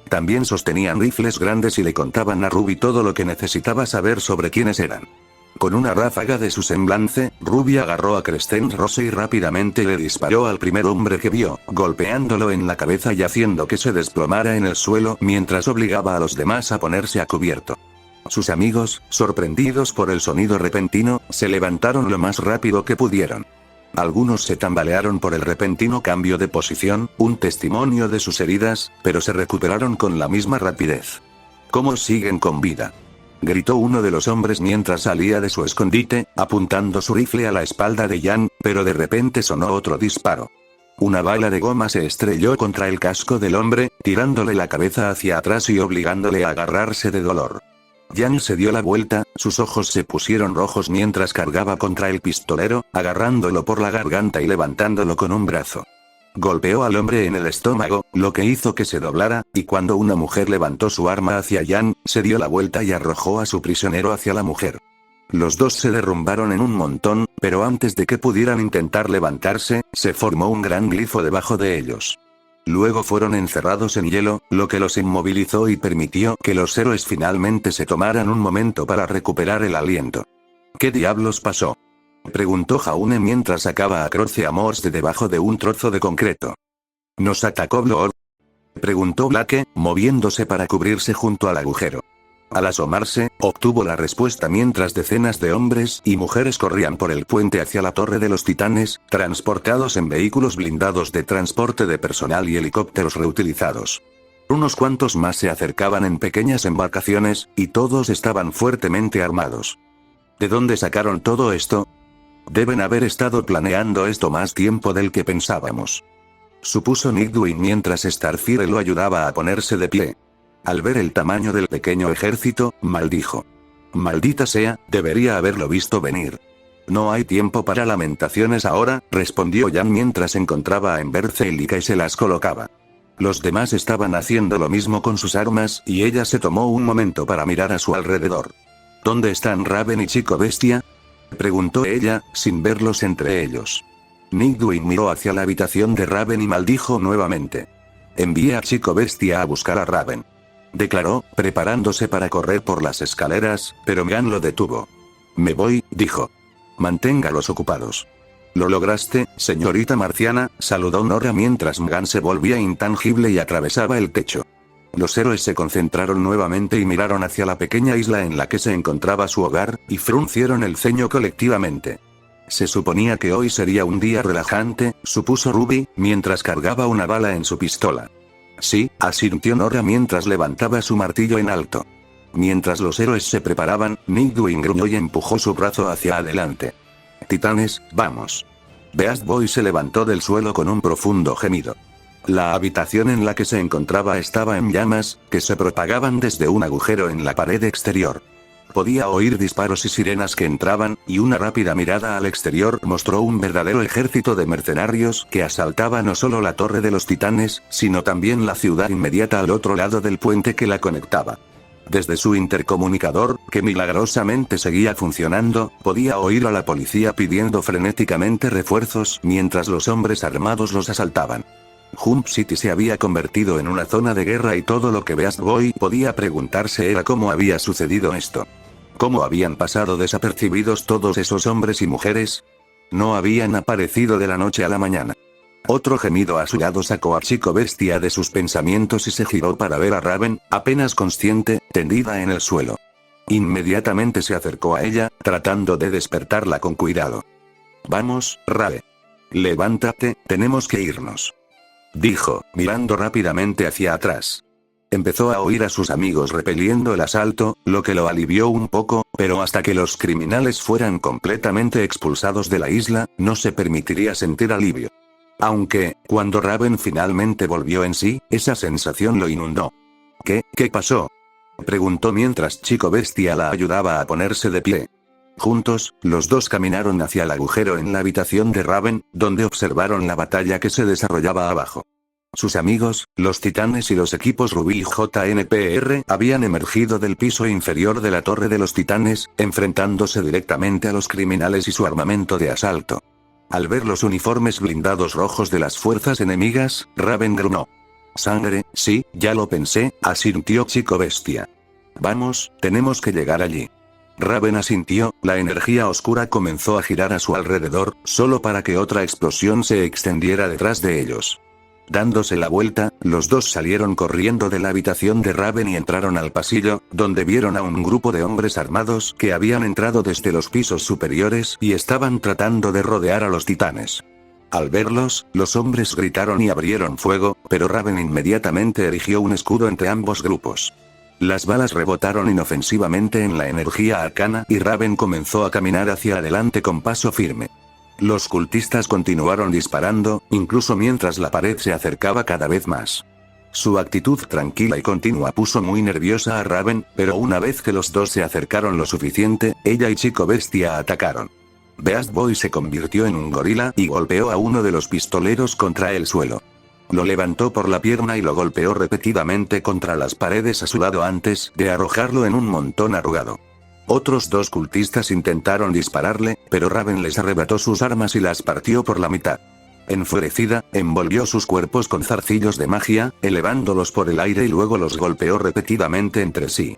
También sostenían rifles grandes y le contaban a Ruby todo lo que necesitaba saber sobre quiénes eran. Con una ráfaga de su semblante, Ruby agarró a Crescent Rose y rápidamente le disparó al primer hombre que vio, golpeándolo en la cabeza y haciendo que se desplomara en el suelo mientras obligaba a los demás a ponerse a cubierto. Sus amigos, sorprendidos por el sonido repentino, se levantaron lo más rápido que pudieron. Algunos se tambalearon por el repentino cambio de posición, un testimonio de sus heridas, pero se recuperaron con la misma rapidez. ¿Cómo siguen con vida?, gritó uno de los hombres mientras salía de su escondite, apuntando su rifle a la espalda de Jan, pero de repente sonó otro disparo. Una bala de goma se estrelló contra el casco del hombre, tirándole la cabeza hacia atrás y obligándole a agarrarse de dolor. Jan se dio la vuelta, sus ojos se pusieron rojos mientras cargaba contra el pistolero, agarrándolo por la garganta y levantándolo con un brazo. Golpeó al hombre en el estómago, lo que hizo que se doblara, y cuando una mujer levantó su arma hacia Jan, se dio la vuelta y arrojó a su prisionero hacia la mujer. Los dos se derrumbaron en un montón, pero antes de que pudieran intentar levantarse, se formó un gran glifo debajo de ellos. Luego fueron encerrados en hielo, lo que los inmovilizó y permitió que los héroes finalmente se tomaran un momento para recuperar el aliento. ¿Qué diablos pasó?, preguntó Jaune mientras sacaba a Croce Amors de debajo de un trozo de concreto. ¿Nos atacó Blood?, preguntó Blake, moviéndose para cubrirse junto al agujero. Al asomarse, obtuvo la respuesta mientras decenas de hombres y mujeres corrían por el puente hacia la Torre de los Titanes, transportados en vehículos blindados de transporte de personal y helicópteros reutilizados. Unos cuantos más se acercaban en pequeñas embarcaciones, y todos estaban fuertemente armados. ¿De dónde sacaron todo esto? Deben haber estado planeando esto más tiempo del que pensábamos, supuso Nightwing mientras Starfire lo ayudaba a ponerse de pie. Al ver el tamaño del pequeño ejército, maldijo. Maldita sea, debería haberlo visto venir. No hay tiempo para lamentaciones ahora, respondió Jan mientras encontraba a Ember Celica y se las colocaba. Los demás estaban haciendo lo mismo con sus armas, y ella se tomó un momento para mirar a su alrededor. ¿Dónde están Raven y Chico Bestia?, preguntó ella, sin verlos entre ellos. Nightwing miró hacia la habitación de Raven y maldijo nuevamente. Envié a Chico Bestia a buscar a Raven, declaró, preparándose para correr por las escaleras, pero Megan lo detuvo. Me voy, dijo. Manténgalos ocupados. ¿Lo lograste, señorita marciana?, saludó Nora mientras Megan se volvía intangible y atravesaba el techo. Los héroes se concentraron nuevamente y miraron hacia la pequeña isla en la que se encontraba su hogar, y fruncieron el ceño colectivamente. Se suponía que hoy sería un día relajante, supuso Ruby, mientras cargaba una bala en su pistola. Sí, asintió Nora mientras levantaba su martillo en alto. Mientras los héroes se preparaban, Nightwing gruñó y empujó su brazo hacia adelante. Titanes, vamos. Beast Boy se levantó del suelo con un profundo gemido. La habitación en la que se encontraba estaba en llamas, que se propagaban desde un agujero en la pared exterior. Podía oír disparos y sirenas que entraban, y una rápida mirada al exterior mostró un verdadero ejército de mercenarios que asaltaba no solo la Torre de los Titanes, sino también la ciudad inmediata al otro lado del puente que la conectaba. Desde su intercomunicador, que milagrosamente seguía funcionando, podía oír a la policía pidiendo frenéticamente refuerzos mientras los hombres armados los asaltaban. Jump City se había convertido en una zona de guerra y todo lo que Beast Boy podía preguntarse era cómo había sucedido esto. ¿Cómo habían pasado desapercibidos todos esos hombres y mujeres? No habían aparecido de la noche a la mañana. Otro gemido a su lado sacó a Chico Bestia de sus pensamientos y se giró para ver a Raven, apenas consciente, tendida en el suelo. Inmediatamente se acercó a ella, tratando de despertarla con cuidado. «Vamos, Raven. Levántate, tenemos que irnos», dijo, mirando rápidamente hacia atrás. Empezó a oír a sus amigos repeliendo el asalto, lo que lo alivió un poco, pero hasta que los criminales fueran completamente expulsados de la isla, no se permitiría sentir alivio. Aunque, cuando Raven finalmente volvió en sí, esa sensación lo inundó. ¿Qué pasó?», preguntó mientras Chico Bestia la ayudaba a ponerse de pie. Juntos, los dos caminaron hacia el agujero en la habitación de Raven, donde observaron la batalla que se desarrollaba abajo. Sus amigos, los titanes y los equipos Rubí y JNPR habían emergido del piso inferior de la Torre de los Titanes, enfrentándose directamente a los criminales y su armamento de asalto. Al ver los uniformes blindados rojos de las fuerzas enemigas, Raven gruñó. «Sangre, sí, ya lo pensé», asintió Chico Bestia. «Vamos, tenemos que llegar allí». Raven asintió, la energía oscura comenzó a girar a su alrededor, solo para que otra explosión se extendiera detrás de ellos. Dándose la vuelta, los dos salieron corriendo de la habitación de Raven y entraron al pasillo, donde vieron a un grupo de hombres armados que habían entrado desde los pisos superiores y estaban tratando de rodear a los titanes. Al verlos, los hombres gritaron y abrieron fuego, pero Raven inmediatamente erigió un escudo entre ambos grupos. Las balas rebotaron inofensivamente en la energía arcana y Raven comenzó a caminar hacia adelante con paso firme. Los cultistas continuaron disparando, incluso mientras la pared se acercaba cada vez más. Su actitud tranquila y continua puso muy nerviosa a Raven, pero una vez que los dos se acercaron lo suficiente, ella y Chico Bestia atacaron. Beast Boy se convirtió en un gorila y golpeó a uno de los pistoleros contra el suelo. Lo levantó por la pierna y lo golpeó repetidamente contra las paredes a su lado antes de arrojarlo en un montón arrugado. Otros dos cultistas intentaron dispararle, pero Raven les arrebató sus armas y las partió por la mitad. Enfurecida, envolvió sus cuerpos con zarcillos de magia, elevándolos por el aire y luego los golpeó repetidamente entre sí.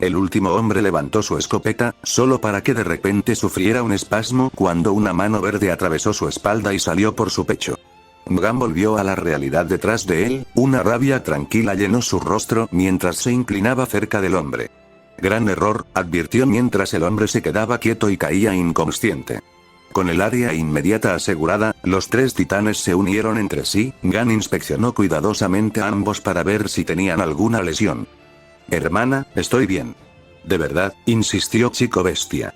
El último hombre levantó su escopeta, solo para que de repente sufriera un espasmo cuando una mano verde atravesó su espalda y salió por su pecho. Mgan volvió a la realidad detrás de él, una rabia tranquila llenó su rostro mientras se inclinaba cerca del hombre. «Gran error», advirtió mientras el hombre se quedaba quieto y caía inconsciente. Con el área inmediata asegurada, los tres titanes se unieron entre sí. Mgan inspeccionó cuidadosamente a ambos para ver si tenían alguna lesión. «Hermana, estoy bien». «¿De verdad?», insistió Chico Bestia.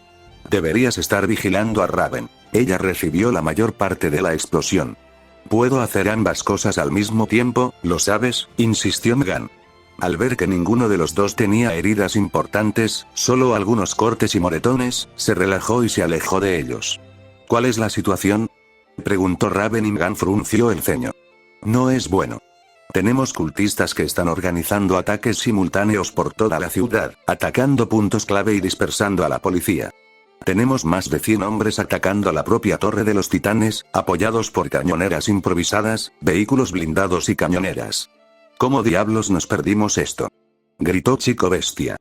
«Deberías estar vigilando a Raven. Ella recibió la mayor parte de la explosión». «Puedo hacer ambas cosas al mismo tiempo, ¿lo sabes?», insistió Mgan. Al ver que ninguno de los dos tenía heridas importantes, solo algunos cortes y moretones, se relajó y se alejó de ellos. «¿Cuál es la situación?», preguntó Raven y Mgan frunció el ceño. «No es bueno. Tenemos cultistas que están organizando ataques simultáneos por toda la ciudad, atacando puntos clave y dispersando a la policía. Tenemos más de 100 hombres atacando a la propia Torre de los Titanes, apoyados por cañoneras improvisadas, vehículos blindados y cañoneras. ¿Cómo diablos nos perdimos esto?», gritó Chico Bestia.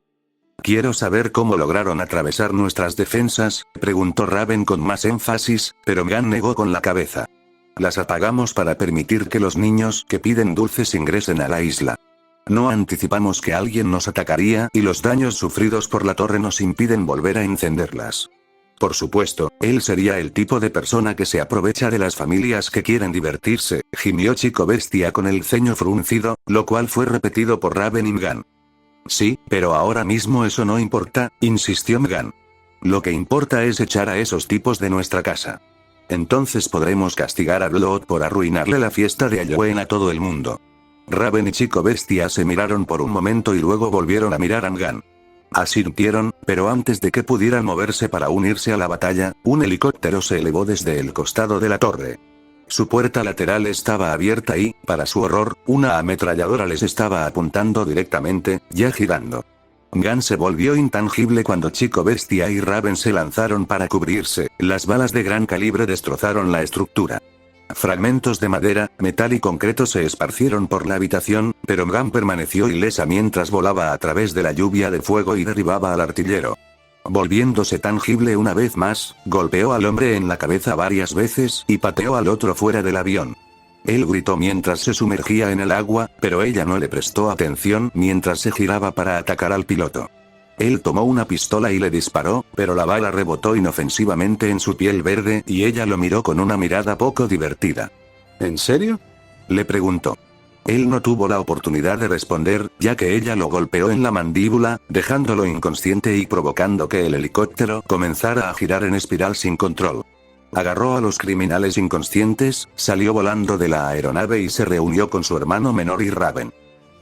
«Quiero saber cómo lograron atravesar nuestras defensas», preguntó Raven con más énfasis, pero Mgan negó con la cabeza. «Las apagamos para permitir que los niños que piden dulces ingresen a la isla. No anticipamos que alguien nos atacaría y los daños sufridos por la torre nos impiden volver a encenderlas». «Por supuesto, él sería el tipo de persona que se aprovecha de las familias que quieren divertirse», gimió Chico Bestia con el ceño fruncido, lo cual fue repetido por Raven y Mgan. «Sí, pero ahora mismo eso no importa», insistió Mgan. «Lo que importa es echar a esos tipos de nuestra casa. Entonces podremos castigar a Blood por arruinarle la fiesta de Halloween a todo el mundo». Raven y Chico Bestia se miraron por un momento y luego volvieron a mirar a Mgan. Asintieron, pero antes de que pudieran moverse para unirse a la batalla, un helicóptero se elevó desde el costado de la torre. Su puerta lateral estaba abierta y, para su horror, una ametralladora les estaba apuntando directamente, ya girando. Gunn se volvió intangible cuando Chico Bestia y Raven se lanzaron para cubrirse. Las balas de gran calibre destrozaron la estructura. Fragmentos de madera, metal y concreto se esparcieron por la habitación, pero Gunn permaneció ilesa mientras volaba a través de la lluvia de fuego y derribaba al artillero. Volviéndose tangible una vez más, golpeó al hombre en la cabeza varias veces y pateó al otro fuera del avión. Él gritó mientras se sumergía en el agua, pero ella no le prestó atención mientras se giraba para atacar al piloto. Él tomó una pistola y le disparó, pero la bala rebotó inofensivamente en su piel verde y ella lo miró con una mirada poco divertida. ¿En serio?, le preguntó. Él no tuvo la oportunidad de responder, ya que ella lo golpeó en la mandíbula, dejándolo inconsciente y provocando que el helicóptero comenzara a girar en espiral sin control. Agarró a los criminales inconscientes, salió volando de la aeronave y se reunió con su hermano menor y Raven.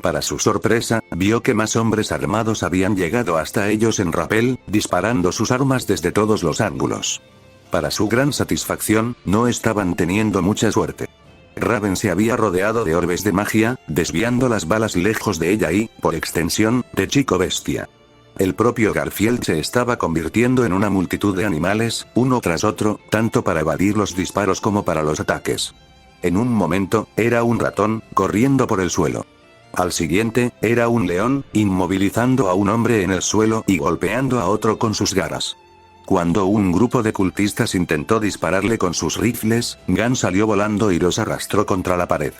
Para su sorpresa, vio que más hombres armados habían llegado hasta ellos en rappel, disparando sus armas desde todos los ángulos. Para su gran satisfacción, no estaban teniendo mucha suerte. Raven se había rodeado de orbes de magia, desviando las balas lejos de ella y, por extensión, de Chico Bestia. El propio Garfield se estaba convirtiendo en una multitud de animales, uno tras otro, tanto para evadir los disparos como para los ataques. En un momento, era un ratón, corriendo por el suelo. Al siguiente, era un león, inmovilizando a un hombre en el suelo y golpeando a otro con sus garras. Cuando un grupo de cultistas intentó dispararle con sus rifles, Gunn salió volando y los arrastró contra la pared.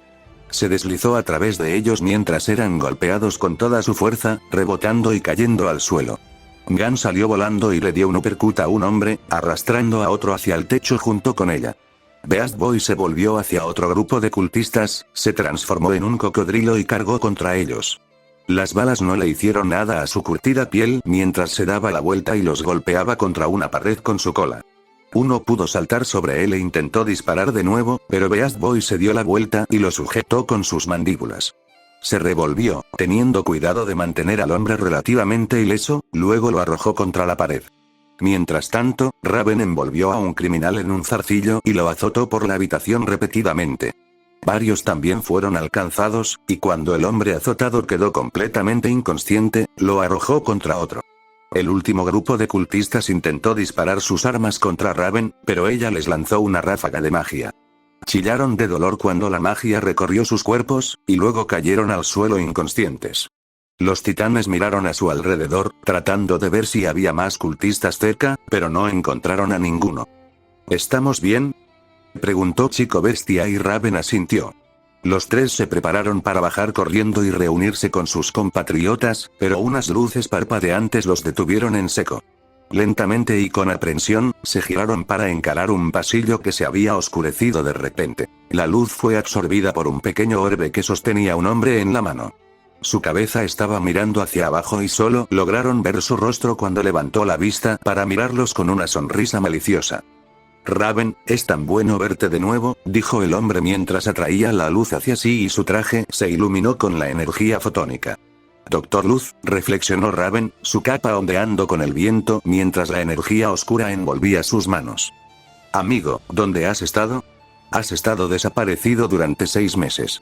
Se deslizó a través de ellos mientras eran golpeados con toda su fuerza, rebotando y cayendo al suelo. Gunn salió volando y le dio un uppercut a un hombre, arrastrando a otro hacia el techo junto con ella. Beast Boy se volvió hacia otro grupo de cultistas, se transformó en un cocodrilo y cargó contra ellos. Las balas no le hicieron nada a su curtida piel mientras se daba la vuelta y los golpeaba contra una pared con su cola. Uno pudo saltar sobre él e intentó disparar de nuevo, pero Beast Boy se dio la vuelta y lo sujetó con sus mandíbulas. Se revolvió, teniendo cuidado de mantener al hombre relativamente ileso, luego lo arrojó contra la pared. Mientras tanto, Raven envolvió a un criminal en un zarcillo y lo azotó por la habitación repetidamente. Varios también fueron alcanzados, y cuando el hombre azotado quedó completamente inconsciente, lo arrojó contra otro. El último grupo de cultistas intentó disparar sus armas contra Raven, pero ella les lanzó una ráfaga de magia. Chillaron de dolor cuando la magia recorrió sus cuerpos, y luego cayeron al suelo inconscientes. Los titanes miraron a su alrededor, tratando de ver si había más cultistas cerca, pero no encontraron a ninguno. ¿Estamos bien?, preguntó Chico Bestia y Raven asintió. Los tres se prepararon para bajar corriendo y reunirse con sus compatriotas, pero unas luces parpadeantes los detuvieron en seco. Lentamente y con aprensión, se giraron para encarar un pasillo que se había oscurecido de repente. La luz fue absorbida por un pequeño orbe que sostenía un hombre en la mano. Su cabeza estaba mirando hacia abajo y solo lograron ver su rostro cuando levantó la vista para mirarlos con una sonrisa maliciosa. Raven, es tan bueno verte de nuevo, dijo el hombre mientras atraía la luz hacia sí y su traje se iluminó con la energía fotónica. Doctor Luz, reflexionó Raven, su capa ondeando con el viento mientras la energía oscura envolvía sus manos. Amigo, ¿dónde has estado? Has estado desaparecido durante 6 meses.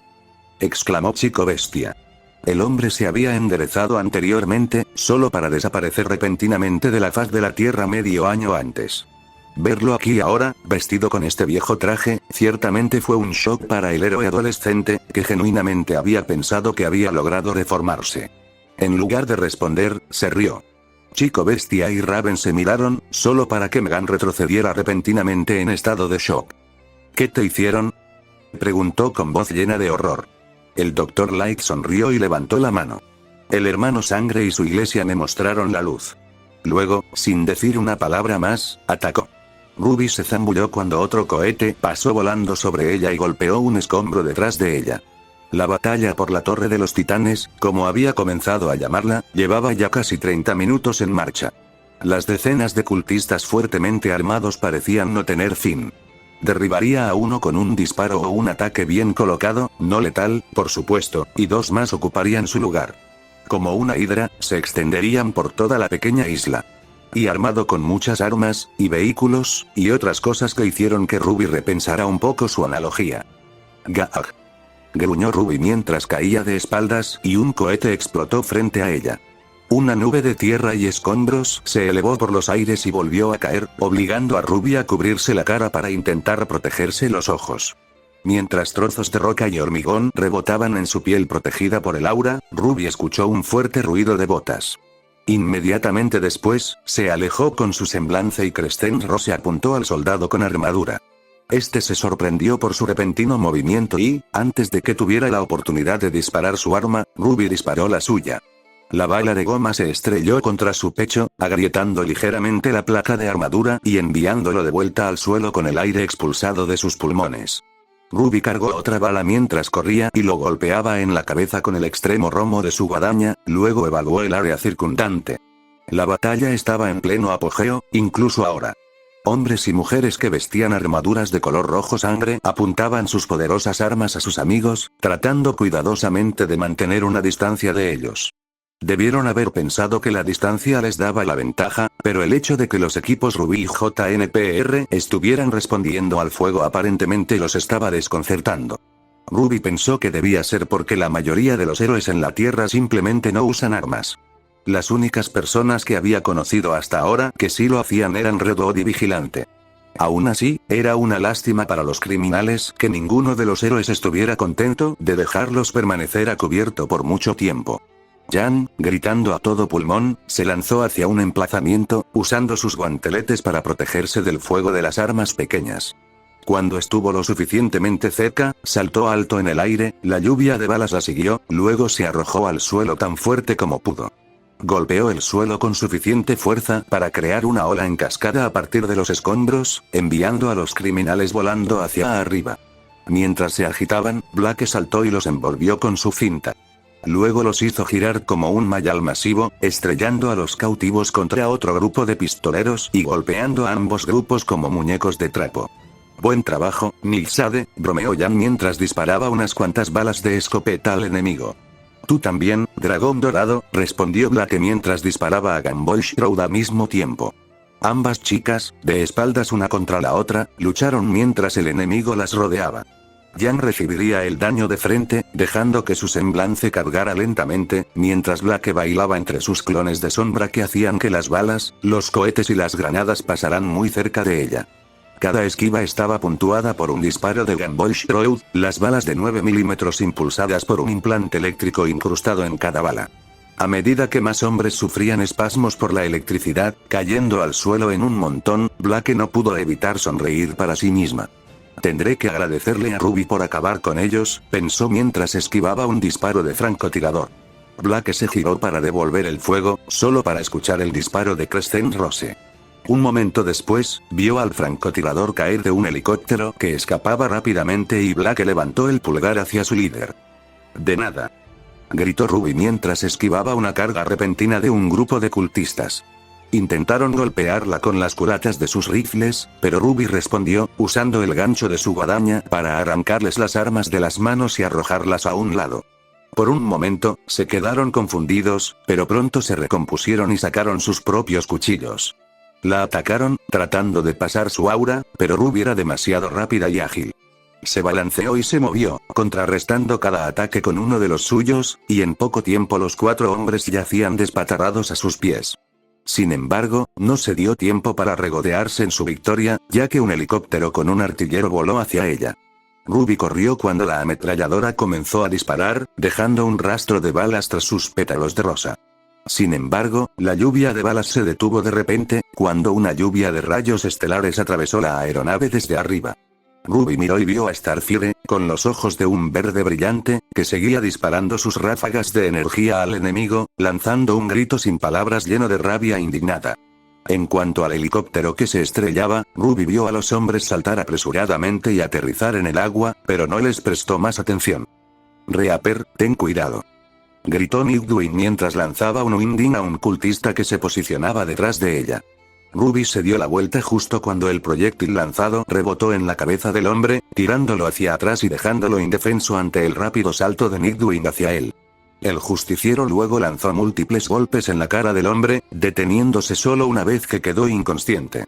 Exclamó Chico Bestia. El hombre se había enderezado anteriormente, solo para desaparecer repentinamente de la faz de la Tierra medio año antes. Verlo aquí ahora, vestido con este viejo traje, ciertamente fue un shock para el héroe adolescente, que genuinamente había pensado que había logrado reformarse. En lugar de responder, se rió. Chico Bestia y Raven se miraron, solo para que Megan retrocediera repentinamente en estado de shock. ¿Qué te hicieron?, preguntó con voz llena de horror. El Dr. Light sonrió y levantó la mano. El hermano Sangre y su iglesia me mostraron la luz. Luego, sin decir una palabra más, atacó. Ruby se zambulló cuando otro cohete pasó volando sobre ella y golpeó un escombro detrás de ella. La batalla por la Torre de los Titanes, como había comenzado a llamarla, llevaba ya casi 30 minutos en marcha. Las decenas de cultistas fuertemente armados parecían no tener fin. Derribaría a uno con un disparo o un ataque bien colocado, no letal, por supuesto, y 2 más ocuparían su lugar. Como una hidra, se extenderían por toda la pequeña isla. Y armado con muchas armas, y vehículos, y otras cosas que hicieron que Ruby repensara un poco su analogía. Gag. Gruñó Ruby mientras caía de espaldas y un cohete explotó frente a ella. Una nube de tierra y escombros se elevó por los aires y volvió a caer, obligando a Ruby a cubrirse la cara para intentar protegerse los ojos. Mientras trozos de roca y hormigón rebotaban en su piel protegida por el aura, Ruby escuchó un fuerte ruido de botas. Inmediatamente después, se alejó con su semblanza y Crescent Rose apuntó al soldado con armadura. Este se sorprendió por su repentino movimiento y, antes de que tuviera la oportunidad de disparar su arma, Ruby disparó la suya. La bala de goma se estrelló contra su pecho, agrietando ligeramente la placa de armadura y enviándolo de vuelta al suelo con el aire expulsado de sus pulmones. Ruby cargó otra bala mientras corría y lo golpeaba en la cabeza con el extremo romo de su guadaña, luego evaluó el área circundante. La batalla estaba en pleno apogeo, incluso ahora. Hombres y mujeres que vestían armaduras de color rojo sangre apuntaban sus poderosas armas a sus amigos, tratando cuidadosamente de mantener una distancia de ellos. Debieron haber pensado que la distancia les daba la ventaja, pero el hecho de que los equipos Ruby y JNPR estuvieran respondiendo al fuego aparentemente los estaba desconcertando. Ruby pensó que debía ser porque la mayoría de los héroes en la Tierra simplemente no usan armas. Las únicas personas que había conocido hasta ahora que sí lo hacían eran Redwood y Vigilante. Aún así, era una lástima para los criminales que ninguno de los héroes estuviera contento de dejarlos permanecer a cubierto por mucho tiempo. Jan, gritando a todo pulmón, se lanzó hacia un emplazamiento, usando sus guanteletes para protegerse del fuego de las armas pequeñas. Cuando estuvo lo suficientemente cerca, saltó alto en el aire, la lluvia de balas la siguió, luego se arrojó al suelo tan fuerte como pudo. Golpeó el suelo con suficiente fuerza para crear una ola en cascada a partir de los escombros, enviando a los criminales volando hacia arriba. Mientras se agitaban, Blake saltó y los envolvió con su cinta. Luego los hizo girar como un mayal masivo, estrellando a los cautivos contra otro grupo de pistoleros y golpeando a ambos grupos como muñecos de trapo. Buen trabajo, Nilsade, bromeó Jan mientras disparaba unas cuantas balas de escopeta al enemigo. Tú también, dragón dorado, respondió Blake mientras disparaba a Gamble Shroud al mismo tiempo. Ambas chicas, de espaldas una contra la otra, lucharon mientras el enemigo las rodeaba. Jan recibiría el daño de frente, dejando que su semblante cargara lentamente, mientras Blake bailaba entre sus clones de sombra que hacían que las balas, los cohetes y las granadas pasaran muy cerca de ella. Cada esquiva estaba puntuada por un disparo de Gamble Shroud, las balas de 9 milímetros impulsadas por un implante eléctrico incrustado en cada bala. A medida que más hombres sufrían espasmos por la electricidad, cayendo al suelo en un montón, Blake no pudo evitar sonreír para sí misma. Tendré que agradecerle a Ruby por acabar con ellos, pensó mientras esquivaba un disparo de francotirador. Blake se giró para devolver el fuego, solo para escuchar el disparo de Crescent Rose. Un momento después, vio al francotirador caer de un helicóptero que escapaba rápidamente y Blake levantó el pulgar hacia su líder. «De nada», gritó Ruby mientras esquivaba una carga repentina de un grupo de cultistas. Intentaron golpearla con las culatas de sus rifles, pero Ruby respondió, usando el gancho de su guadaña para arrancarles las armas de las manos y arrojarlas a un lado. Por un momento, se quedaron confundidos, pero pronto se recompusieron y sacaron sus propios cuchillos. La atacaron, tratando de pasar su aura, pero Ruby era demasiado rápida y ágil. Se balanceó y se movió, contrarrestando cada ataque con uno de los suyos, y en poco tiempo los 4 hombres yacían despatarrados a sus pies. Sin embargo, no se dio tiempo para regodearse en su victoria, ya que un helicóptero con un artillero voló hacia ella. Ruby corrió cuando la ametralladora comenzó a disparar, dejando un rastro de balas tras sus pétalos de rosa. Sin embargo, la lluvia de balas se detuvo de repente, cuando una lluvia de rayos estelares atravesó la aeronave desde arriba. Ruby miró y vio a Starfire, con los ojos de un verde brillante, que seguía disparando sus ráfagas de energía al enemigo, lanzando un grito sin palabras lleno de rabia indignada. En cuanto al helicóptero que se estrellaba, Ruby vio a los hombres saltar apresuradamente y aterrizar en el agua, pero no les prestó más atención. «Reaper, ten cuidado», gritó Nightwing mientras lanzaba un winding a un cultista que se posicionaba detrás de ella. Ruby se dio la vuelta justo cuando el proyectil lanzado rebotó en la cabeza del hombre, tirándolo hacia atrás y dejándolo indefenso ante el rápido salto de Nightwing hacia él. El justiciero luego lanzó múltiples golpes en la cara del hombre, deteniéndose solo una vez que quedó inconsciente.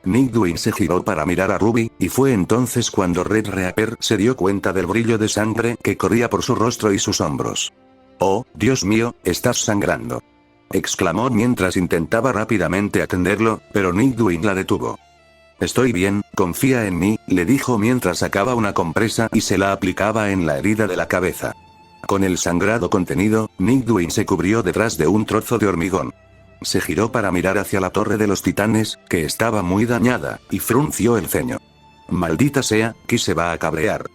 Nightwing se giró para mirar a Ruby, y fue entonces cuando Red Reaper se dio cuenta del brillo de sangre que corría por su rostro y sus hombros. «Oh, Dios mío, estás sangrando». exclamó mientras intentaba rápidamente atenderlo, pero Nightwing la detuvo. Estoy bien, confía en mí, le dijo mientras sacaba una compresa y se la aplicaba en la herida de la cabeza. Con el sangrado contenido, Nightwing se cubrió detrás de un trozo de hormigón. Se giró para mirar hacia la torre de los titanes, que estaba muy dañada, y frunció el ceño. Maldita sea, que se va a cabrear.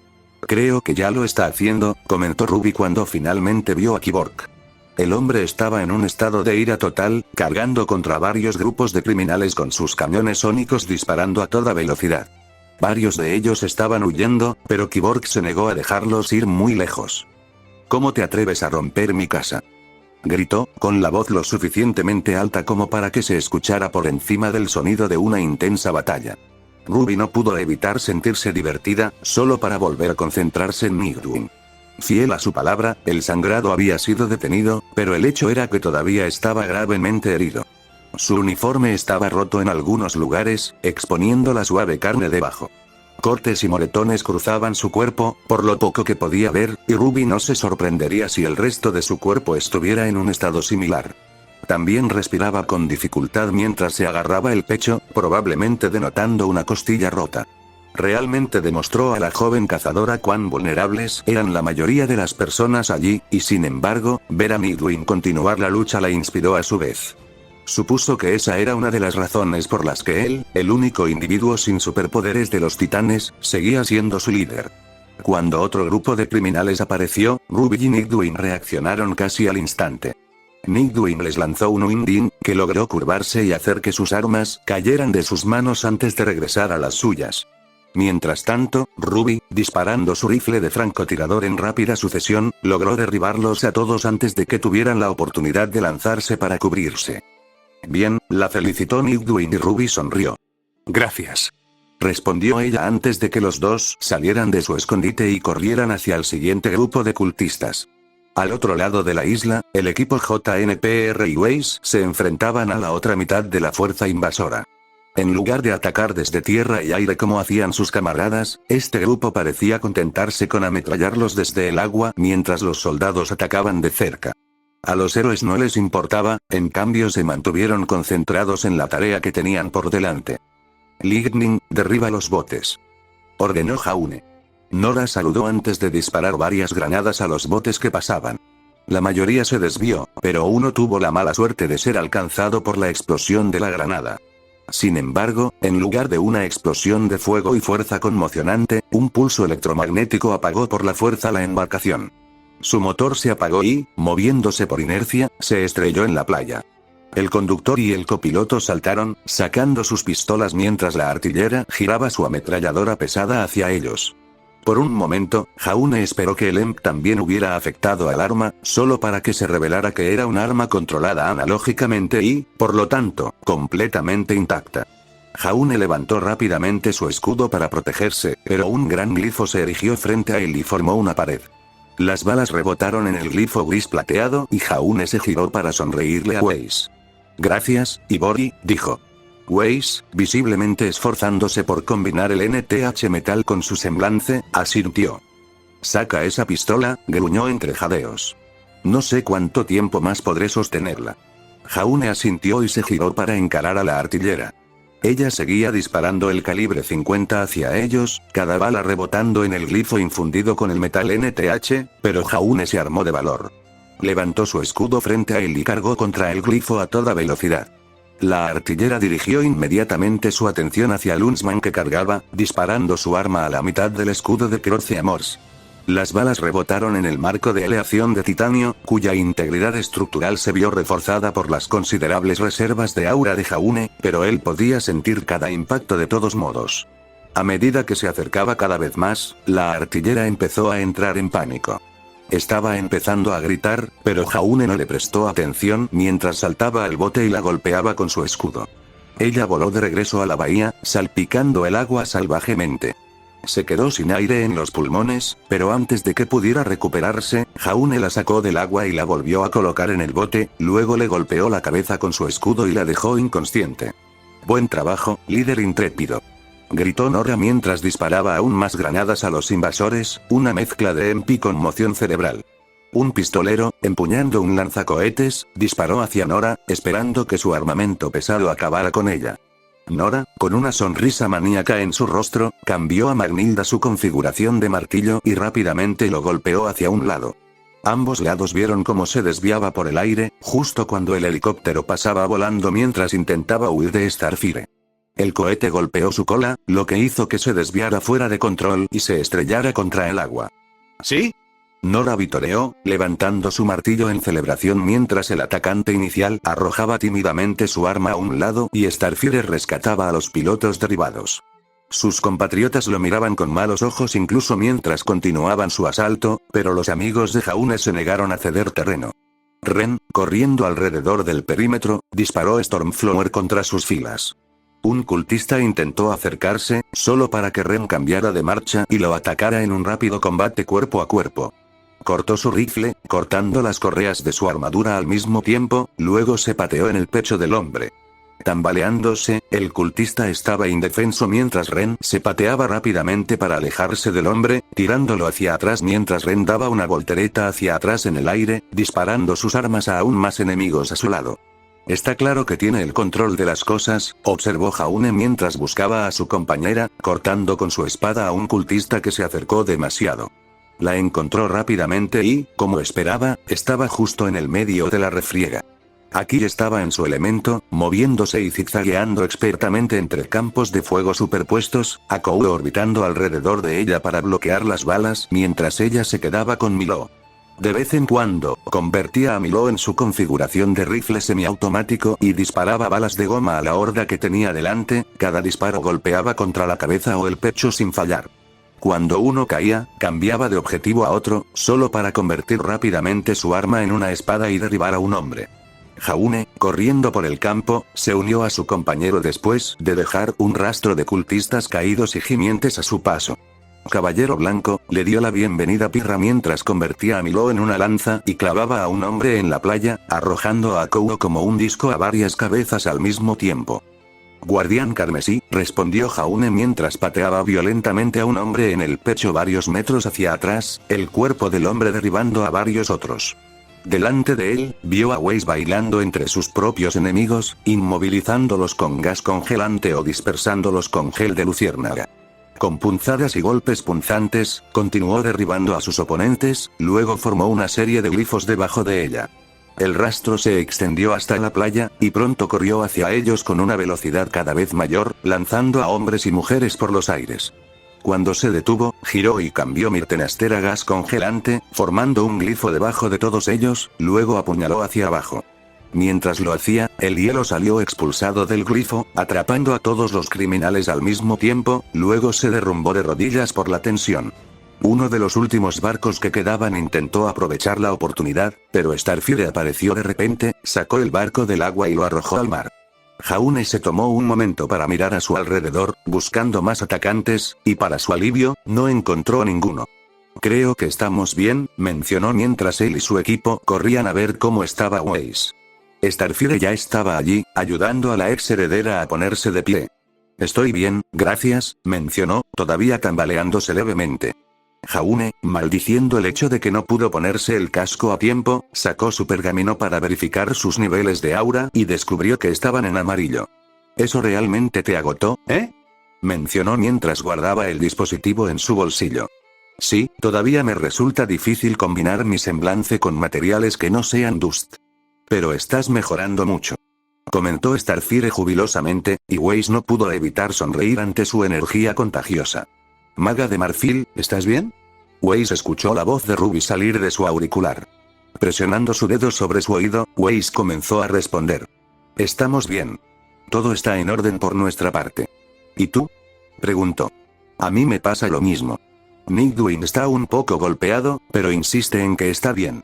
Creo que ya lo está haciendo, comentó Ruby cuando finalmente vio a Cyborg. El hombre estaba en un estado de ira total, cargando contra varios grupos de criminales con sus camiones sónicos disparando a toda velocidad. Varios de ellos estaban huyendo, pero Cyborg se negó a dejarlos ir muy lejos. ¿Cómo te atreves a romper mi casa?, gritó, con la voz lo suficientemente alta como para que se escuchara por encima del sonido de una intensa batalla. Ruby no pudo evitar sentirse divertida, solo para volver a concentrarse en Nightwing. Fiel a su palabra, el sangrado había sido detenido, pero el hecho era que todavía estaba gravemente herido. Su uniforme estaba roto en algunos lugares, exponiendo la suave carne debajo. Cortes y moretones cruzaban su cuerpo, por lo poco que podía ver, y Ruby no se sorprendería si el resto de su cuerpo estuviera en un estado similar. También respiraba con dificultad mientras se agarraba el pecho, probablemente denotando una costilla rota. Realmente demostró a la joven cazadora cuán vulnerables eran la mayoría de las personas allí, y sin embargo, ver a Nightwing continuar la lucha la inspiró a su vez. Supuso que esa era una de las razones por las que él, el único individuo sin superpoderes de los titanes, seguía siendo su líder. Cuando otro grupo de criminales apareció, Ruby y Nightwing reaccionaron casi al instante. Nightwing les lanzó un Winding, que logró curvarse y hacer que sus armas cayeran de sus manos antes de regresar a las suyas. Mientras tanto, Ruby, disparando su rifle de francotirador en rápida sucesión, logró derribarlos a todos antes de que tuvieran la oportunidad de lanzarse para cubrirse. Bien, la felicitó Nightwing y Ruby sonrió. Gracias, respondió ella antes de que los dos salieran de su escondite y corrieran hacia el siguiente grupo de cultistas. Al otro lado de la isla, el equipo JNPR y Waze se enfrentaban a la otra mitad de la fuerza invasora. En lugar de atacar desde tierra y aire como hacían sus camaradas, este grupo parecía contentarse con ametrallarlos desde el agua mientras los soldados atacaban de cerca. A los héroes no les importaba, en cambio se mantuvieron concentrados en la tarea que tenían por delante. Lightning, derriba los botes, ordenó Jaune. Nora saludó antes de disparar varias granadas a los botes que pasaban. La mayoría se desvió, pero uno tuvo la mala suerte de ser alcanzado por la explosión de la granada. Sin embargo, en lugar de una explosión de fuego y fuerza conmocionante, un pulso electromagnético apagó por la fuerza la embarcación. Su motor se apagó y, moviéndose por inercia, se estrelló en la playa. El conductor y el copiloto saltaron, sacando sus pistolas mientras la artillera giraba su ametralladora pesada hacia ellos. Por un momento, Jaune esperó que el EMP también hubiera afectado al arma, solo para que se revelara que era un arma controlada analógicamente y, por lo tanto, completamente intacta. Jaune levantó rápidamente su escudo para protegerse, pero un gran glifo se erigió frente a él y formó una pared. Las balas rebotaron en el glifo gris plateado y Jaune se giró para sonreírle a Waze. Gracias, Ivory, dijo. Waze, visiblemente esforzándose por combinar el NTH metal con su semblante, asintió. Saca esa pistola, gruñó entre jadeos. No sé cuánto tiempo más podré sostenerla. Jaune asintió y se giró para encarar a la artillera. Ella seguía disparando el calibre 50 hacia ellos, cada bala rebotando en el glifo infundido con el metal NTH, pero Jaune se armó de valor. Levantó su escudo frente a él y cargó contra el glifo a toda velocidad. La artillera dirigió inmediatamente su atención hacia Lunsman que cargaba, disparando su arma a la mitad del escudo de Croce Morse. Las balas rebotaron en el marco de aleación de titanio, cuya integridad estructural se vio reforzada por las considerables reservas de aura de Jaune, pero él podía sentir cada impacto de todos modos. A medida que se acercaba cada vez más, la artillera empezó a entrar en pánico. Estaba empezando a gritar, pero Jaune no le prestó atención mientras saltaba al bote y la golpeaba con su escudo. Ella voló de regreso a la bahía, salpicando el agua salvajemente. Se quedó sin aire en los pulmones, pero antes de que pudiera recuperarse, Jaune la sacó del agua y la volvió a colocar en el bote, luego le golpeó la cabeza con su escudo y la dejó inconsciente. Buen trabajo, líder intrépido, gritó Nora mientras disparaba aún más granadas a los invasores, una mezcla de EMP y conmoción cerebral. Un pistolero, empuñando un lanzacohetes, disparó hacia Nora, esperando que su armamento pesado acabara con ella. Nora, con una sonrisa maníaca en su rostro, cambió a Magnilda su configuración de martillo y rápidamente lo golpeó hacia un lado. Ambos lados vieron cómo se desviaba por el aire, justo cuando el helicóptero pasaba volando mientras intentaba huir de Starfire. El cohete golpeó su cola, lo que hizo que se desviara fuera de control y se estrellara contra el agua. ¿Sí? Nora vitoreó, levantando su martillo en celebración mientras el atacante inicial arrojaba tímidamente su arma a un lado y Starfire rescataba a los pilotos derribados. Sus compatriotas lo miraban con malos ojos incluso mientras continuaban su asalto, pero los amigos de Jaune se negaron a ceder terreno. Ren, corriendo alrededor del perímetro, disparó Stormflower contra sus filas. Un cultista intentó acercarse, solo para que Ren cambiara de marcha y lo atacara en un rápido combate cuerpo a cuerpo. Cortó su rifle, cortando las correas de su armadura al mismo tiempo, luego se pateó en el pecho del hombre. Tambaleándose, el cultista estaba indefenso mientras Ren se pateaba rápidamente para alejarse del hombre, tirándolo hacia atrás mientras Ren daba una voltereta hacia atrás en el aire, disparando sus armas a aún más enemigos a su lado. Está claro que tiene el control de las cosas, observó Jaune mientras buscaba a su compañera, cortando con su espada a un cultista que se acercó demasiado. La encontró rápidamente y, como esperaba, estaba justo en el medio de la refriega. Aquí estaba en su elemento, moviéndose y zigzagueando expertamente entre campos de fuego superpuestos, Akou orbitando alrededor de ella para bloquear las balas mientras ella se quedaba con Milo. De vez en cuando, convertía a Milo en su configuración de rifle semiautomático y disparaba balas de goma a la horda que tenía delante, cada disparo golpeaba contra la cabeza o el pecho sin fallar. Cuando uno caía, cambiaba de objetivo a otro, solo para convertir rápidamente su arma en una espada y derribar a un hombre. Jaune, corriendo por el campo, se unió a su compañero después de dejar un rastro de cultistas caídos y gimientes a su paso. Caballero Blanco, le dio la bienvenida a Pirra mientras convertía a Milo en una lanza y clavaba a un hombre en la playa, arrojando a Akou como un disco a varias cabezas al mismo tiempo. Guardián carmesí, respondió Jaune mientras pateaba violentamente a un hombre en el pecho varios metros hacia atrás, el cuerpo del hombre derribando a varios otros. Delante de él, vio a Weiss bailando entre sus propios enemigos, inmovilizándolos con gas congelante o dispersándolos con gel de luciérnaga. Con punzadas y golpes punzantes, continuó derribando a sus oponentes, luego formó una serie de glifos debajo de ella. El rastro se extendió hasta la playa, y pronto corrió hacia ellos con una velocidad cada vez mayor, lanzando a hombres y mujeres por los aires. Cuando se detuvo, giró y cambió Mirtenaster a gas congelante, formando un glifo debajo de todos ellos, luego apuñaló hacia abajo. Mientras lo hacía, el hielo salió expulsado del glifo, atrapando a todos los criminales al mismo tiempo, luego se derrumbó de rodillas por la tensión. Uno de los últimos barcos que quedaban intentó aprovechar la oportunidad, pero Starfire apareció de repente, sacó el barco del agua y lo arrojó al mar. Jaune se tomó un momento para mirar a su alrededor, buscando más atacantes, y para su alivio, no encontró ninguno. Creo que estamos bien, mencionó mientras él y su equipo corrían a ver cómo estaba Weiss. Starfire ya estaba allí, ayudando a la ex heredera a ponerse de pie. Estoy bien, gracias, mencionó, todavía tambaleándose levemente. Jaune, maldiciendo el hecho de que no pudo ponerse el casco a tiempo, sacó su pergamino para verificar sus niveles de aura y descubrió que estaban en amarillo. ¿Eso realmente te agotó, mencionó mientras guardaba el dispositivo en su bolsillo. Sí, todavía me resulta difícil combinar mi semblance con materiales que no sean Dust. Pero estás mejorando mucho. Comentó Starfire jubilosamente, y Weiss no pudo evitar sonreír ante su energía contagiosa. Maga de Marfil, ¿estás bien? Weiss escuchó la voz de Ruby salir de su auricular. Presionando su dedo sobre su oído, Weiss comenzó a responder. Estamos bien. Todo está en orden por nuestra parte. ¿Y tú? Preguntó. A mí me pasa lo mismo. Nightwing está un poco golpeado, pero insiste en que está bien.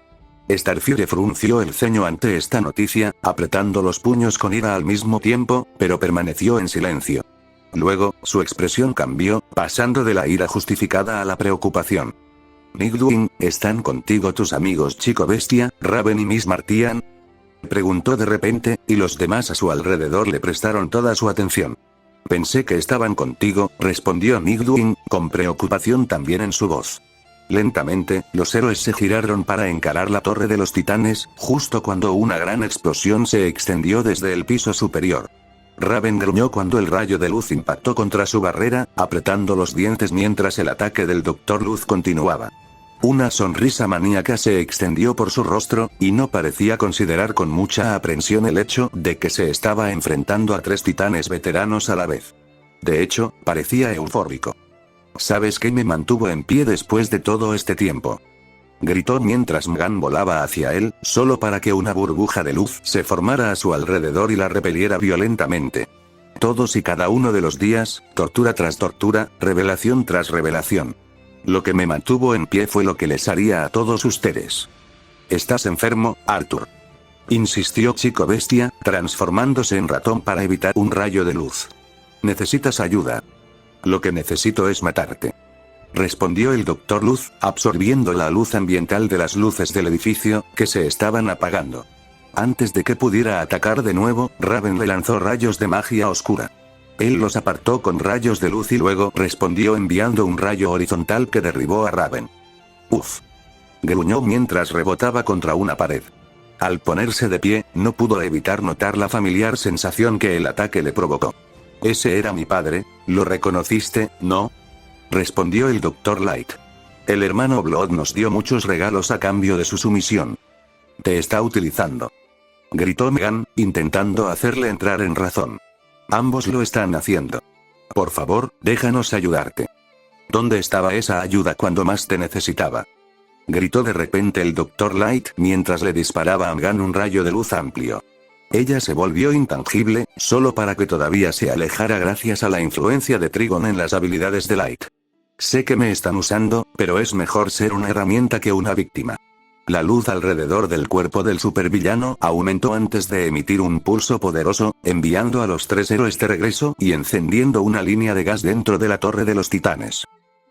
Starfire frunció el ceño ante esta noticia, apretando los puños con ira al mismo tiempo, pero permaneció en silencio. Luego, su expresión cambió, pasando de la ira justificada a la preocupación. Nightwing, ¿están contigo tus amigos Chico Bestia, Raven y Miss Martian? Preguntó de repente, y los demás a su alrededor le prestaron toda su atención. Pensé que estaban contigo, respondió Nightwing, con preocupación también en su voz. Lentamente, los héroes se giraron para encarar la torre de los titanes, justo cuando una gran explosión se extendió desde el piso superior. Raven gruñó cuando el rayo de luz impactó contra su barrera, apretando los dientes mientras el ataque del Doctor Luz continuaba. Una sonrisa maníaca se extendió por su rostro, y no parecía considerar con mucha aprensión el hecho de que se estaba enfrentando a 3 titanes veteranos a la vez. De hecho, parecía eufórico. ¿Sabes qué me mantuvo en pie después de todo este tiempo?, gritó mientras M'gann volaba hacia él, solo para que una burbuja de luz se formara a su alrededor y la repeliera violentamente. Todos y cada uno de los días, tortura tras tortura, revelación tras revelación. Lo que me mantuvo en pie fue lo que les haría a todos ustedes. ¿Estás enfermo, Arthur?, insistió Chico Bestia, transformándose en ratón para evitar un rayo de luz. ¿Necesitas ayuda? Lo que necesito es matarte, respondió el Doctor Luz, absorbiendo la luz ambiental de las luces del edificio, que se estaban apagando. Antes de que pudiera atacar de nuevo, Raven le lanzó rayos de magia oscura. Él los apartó con rayos de luz y luego respondió enviando un rayo horizontal que derribó a Raven. Uf, gruñó mientras rebotaba contra una pared. Al ponerse de pie, no pudo evitar notar la familiar sensación que el ataque le provocó. Ese era mi padre, ¿lo reconociste, no?, respondió el Dr. Light. El hermano Blood nos dio muchos regalos a cambio de su sumisión. Te está utilizando, gritó M'gann, intentando hacerle entrar en razón. Ambos lo están haciendo. Por favor, déjanos ayudarte. ¿Dónde estaba esa ayuda cuando más te necesitaba?, gritó de repente el Dr. Light mientras le disparaba a M'gann un rayo de luz amplio. Ella se volvió intangible, solo para que todavía se alejara gracias a la influencia de Trigon en las habilidades de Light. Sé que me están usando, pero es mejor ser una herramienta que una víctima. La luz alrededor del cuerpo del supervillano aumentó antes de emitir un pulso poderoso, enviando a los 3 héroes de regreso y encendiendo una línea de gas dentro de la torre de los titanes.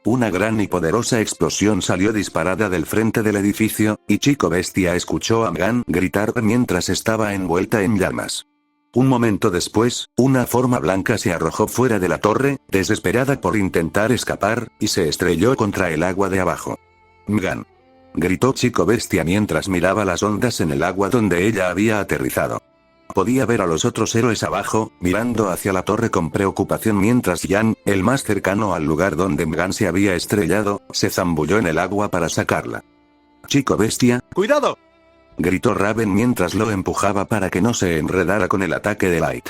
Una gran y poderosa explosión salió disparada del frente del edificio, y Chico Bestia escuchó a M'gann gritar mientras estaba envuelta en llamas. Un momento después, una forma blanca se arrojó fuera de la torre, desesperada por intentar escapar, y se estrelló contra el agua de abajo. M'gann, gritó Chico Bestia mientras miraba las ondas en el agua donde ella había aterrizado. Podía ver a los otros héroes abajo, mirando hacia la torre con preocupación mientras Jan, el más cercano al lugar donde M'gann se había estrellado, se zambulló en el agua para sacarla. Chico Bestia, ¡cuidado!, gritó Raven mientras lo empujaba para que no se enredara con el ataque de Light.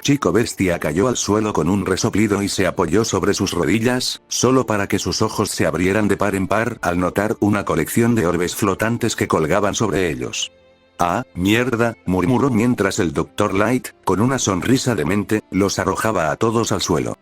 Chico Bestia cayó al suelo con un resoplido y se apoyó sobre sus rodillas, solo para que sus ojos se abrieran de par en par al notar una colección de orbes flotantes que colgaban sobre ellos. «Ah, mierda», murmuró mientras el Dr. Light, con una sonrisa demente, los arrojaba a todos al suelo.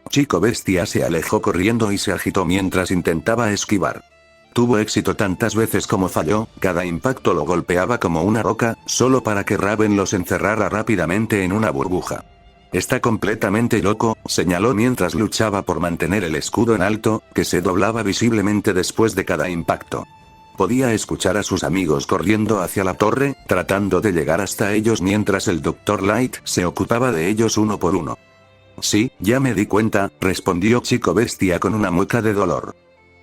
Chico Bestia se alejó corriendo y se agitó mientras intentaba esquivar. Tuvo éxito tantas veces como falló, cada impacto lo golpeaba como una roca, solo para que Raven los encerrara rápidamente en una burbuja. «Está completamente loco», señaló mientras luchaba por mantener el escudo en alto, que se doblaba visiblemente después de cada impacto. Podía escuchar a sus amigos corriendo hacia la torre, tratando de llegar hasta ellos mientras el Dr. Light se ocupaba de ellos uno por uno. «Sí, ya me di cuenta», respondió Chico Bestia con una mueca de dolor.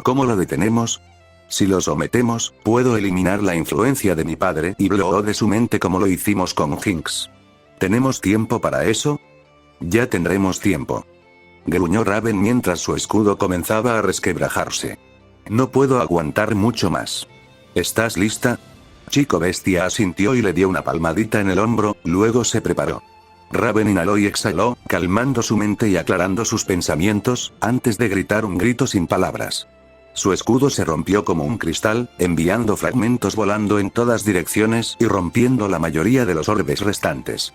«¿Cómo lo detenemos? Si lo sometemos, puedo eliminar la influencia de mi padre y bloqueo de su mente como lo hicimos con Jinx. ¿Tenemos tiempo para eso?» «Ya tendremos tiempo», gruñó Raven mientras su escudo comenzaba a resquebrajarse. «No puedo aguantar mucho más. ¿Estás lista?». Chico Bestia asintió y le dio una palmadita en el hombro, luego se preparó. Raven inhaló y exhaló, calmando su mente y aclarando sus pensamientos, antes de gritar un grito sin palabras. Su escudo se rompió como un cristal, enviando fragmentos volando en todas direcciones y rompiendo la mayoría de los orbes restantes.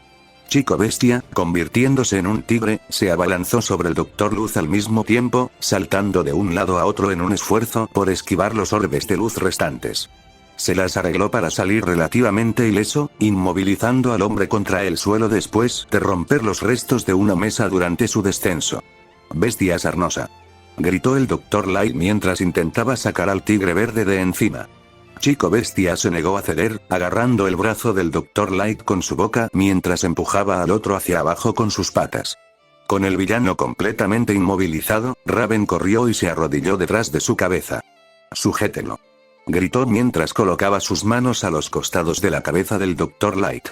Chico Bestia, convirtiéndose en un tigre, se abalanzó sobre el Dr. Luz al mismo tiempo, saltando de un lado a otro en un esfuerzo por esquivar los orbes de luz restantes. Se las arregló para salir relativamente ileso, inmovilizando al hombre contra el suelo después de romper los restos de una mesa durante su descenso. «Bestia sarnosa», gritó el Dr. Light mientras intentaba sacar al tigre verde de encima. Chico Bestia se negó a ceder, agarrando el brazo del Dr. Light con su boca mientras empujaba al otro hacia abajo con sus patas. Con el villano completamente inmovilizado, Raven corrió y se arrodilló detrás de su cabeza. Sujételo. Gritó mientras colocaba sus manos a los costados de la cabeza del Dr. Light.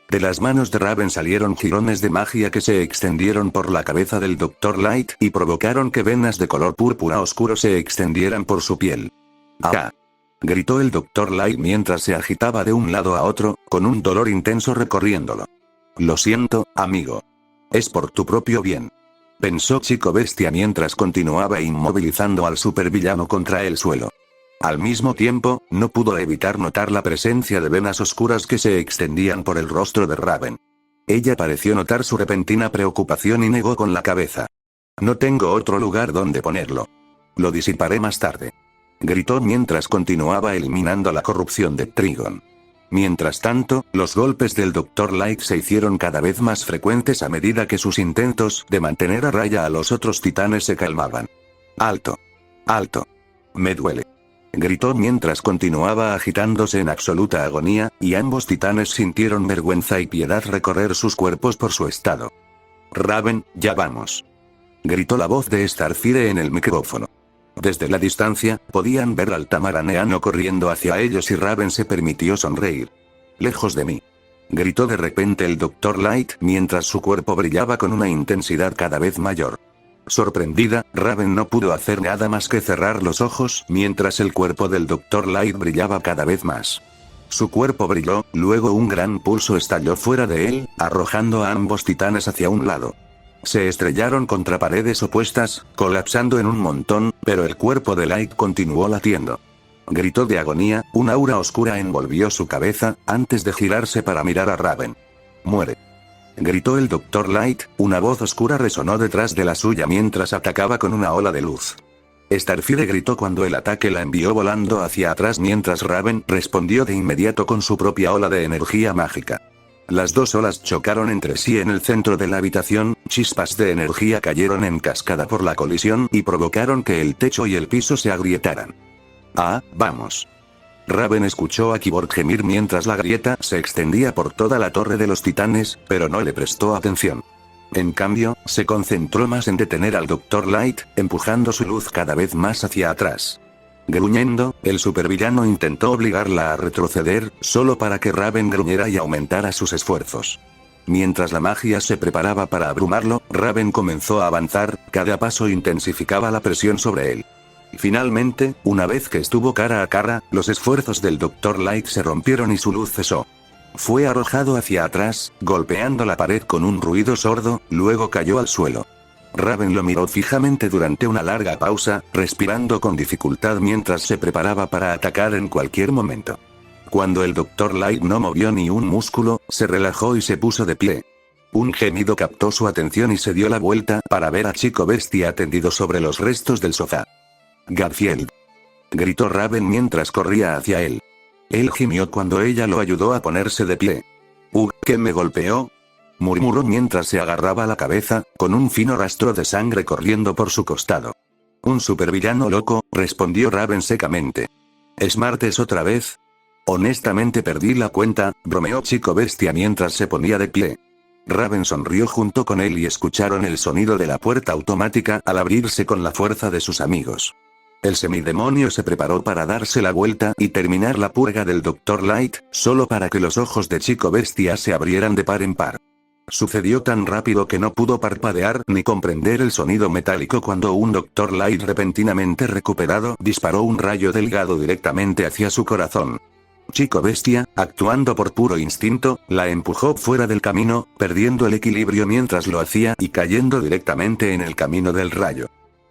De las manos de Raven salieron jirones de magia que se extendieron por la cabeza del Dr. Light y provocaron que venas de color púrpura oscuro se extendieran por su piel. ¡Ah! Gritó el Dr. Light mientras se agitaba de un lado a otro, con un dolor intenso recorriéndolo. Lo siento, amigo. Es por tu propio bien. Pensó Chico Bestia mientras continuaba inmovilizando al supervillano contra el suelo. Al mismo tiempo, no pudo evitar notar la presencia de venas oscuras que se extendían por el rostro de Raven. Ella pareció notar su repentina preocupación y negó con la cabeza. No tengo otro lugar donde ponerlo. Lo disiparé más tarde. Gritó mientras continuaba eliminando la corrupción de Trigon. Mientras tanto, los golpes del Dr. Light se hicieron cada vez más frecuentes a medida que sus intentos de mantener a raya a los otros titanes se calmaban. ¡Alto! ¡Alto! Me duele. Gritó mientras continuaba agitándose en absoluta agonía, y ambos titanes sintieron vergüenza y piedad recorrer sus cuerpos por su estado. Raven, ya vamos. Gritó la voz de Starfire en el micrófono. Desde la distancia, podían ver al tamaraneano corriendo hacia ellos y Raven se permitió sonreír. Lejos de mí. Gritó de repente el Dr. Light mientras su cuerpo brillaba con una intensidad cada vez mayor. Sorprendida, Raven no pudo hacer nada más que cerrar los ojos mientras el cuerpo del Dr. Light brillaba cada vez más. Su cuerpo brilló, luego un gran pulso estalló fuera de él, arrojando a ambos titanes hacia un lado. Se estrellaron contra paredes opuestas, colapsando en un montón, pero el cuerpo de Light continuó latiendo. Gritó de agonía, un aura oscura envolvió su cabeza, antes de girarse para mirar a Raven. Muere. Gritó el Dr. Light, una voz oscura resonó detrás de la suya mientras atacaba con una ola de luz. Starfire gritó cuando el ataque la envió volando hacia atrás mientras Raven respondió de inmediato con su propia ola de energía mágica. Las dos olas chocaron entre sí en el centro de la habitación, chispas de energía cayeron en cascada por la colisión y provocaron que el techo y el piso se agrietaran. ¡Ah, vamos! Raven escuchó a Cyborg gemir mientras la grieta se extendía por toda la torre de los titanes, pero no le prestó atención. En cambio, se concentró más en detener al Dr. Light, empujando su luz cada vez más hacia atrás. Gruñendo, el supervillano intentó obligarla a retroceder, solo para que Raven gruñera y aumentara sus esfuerzos. Mientras la magia se preparaba para abrumarlo, Raven comenzó a avanzar, cada paso intensificaba la presión sobre él. Finalmente, una vez que estuvo cara a cara, los esfuerzos del Dr. Light se rompieron y su luz cesó. Fue arrojado hacia atrás, golpeando la pared con un ruido sordo, luego cayó al suelo. Raven lo miró fijamente durante una larga pausa, respirando con dificultad mientras se preparaba para atacar en cualquier momento. Cuando el Dr. Light no movió ni un músculo, se relajó y se puso de pie. Un gemido captó su atención y se dio la vuelta para ver a Chico Bestia tendido sobre los restos del sofá. Garfield. Gritó Raven mientras corría hacia él. Él gimió cuando ella lo ayudó a ponerse de pie. ¿Que me golpeó? Murmuró mientras se agarraba la cabeza, con un fino rastro de sangre corriendo por su costado. Un supervillano loco, respondió Raven secamente. ¿Smartes otra vez? Honestamente perdí la cuenta, bromeó Chico Bestia mientras se ponía de pie. Raven sonrió junto con él y escucharon el sonido de la puerta automática al abrirse con la fuerza de sus amigos. El semidemonio se preparó para darse la vuelta y terminar la purga del Dr. Light, solo para que los ojos de Chico Bestia se abrieran de par en par. Sucedió tan rápido que no pudo parpadear ni comprender el sonido metálico cuando un Dr. Light repentinamente recuperado disparó un rayo delgado directamente hacia su corazón. Chico Bestia, actuando por puro instinto, la empujó fuera del camino, perdiendo el equilibrio mientras lo hacía y cayendo directamente en el camino del rayo.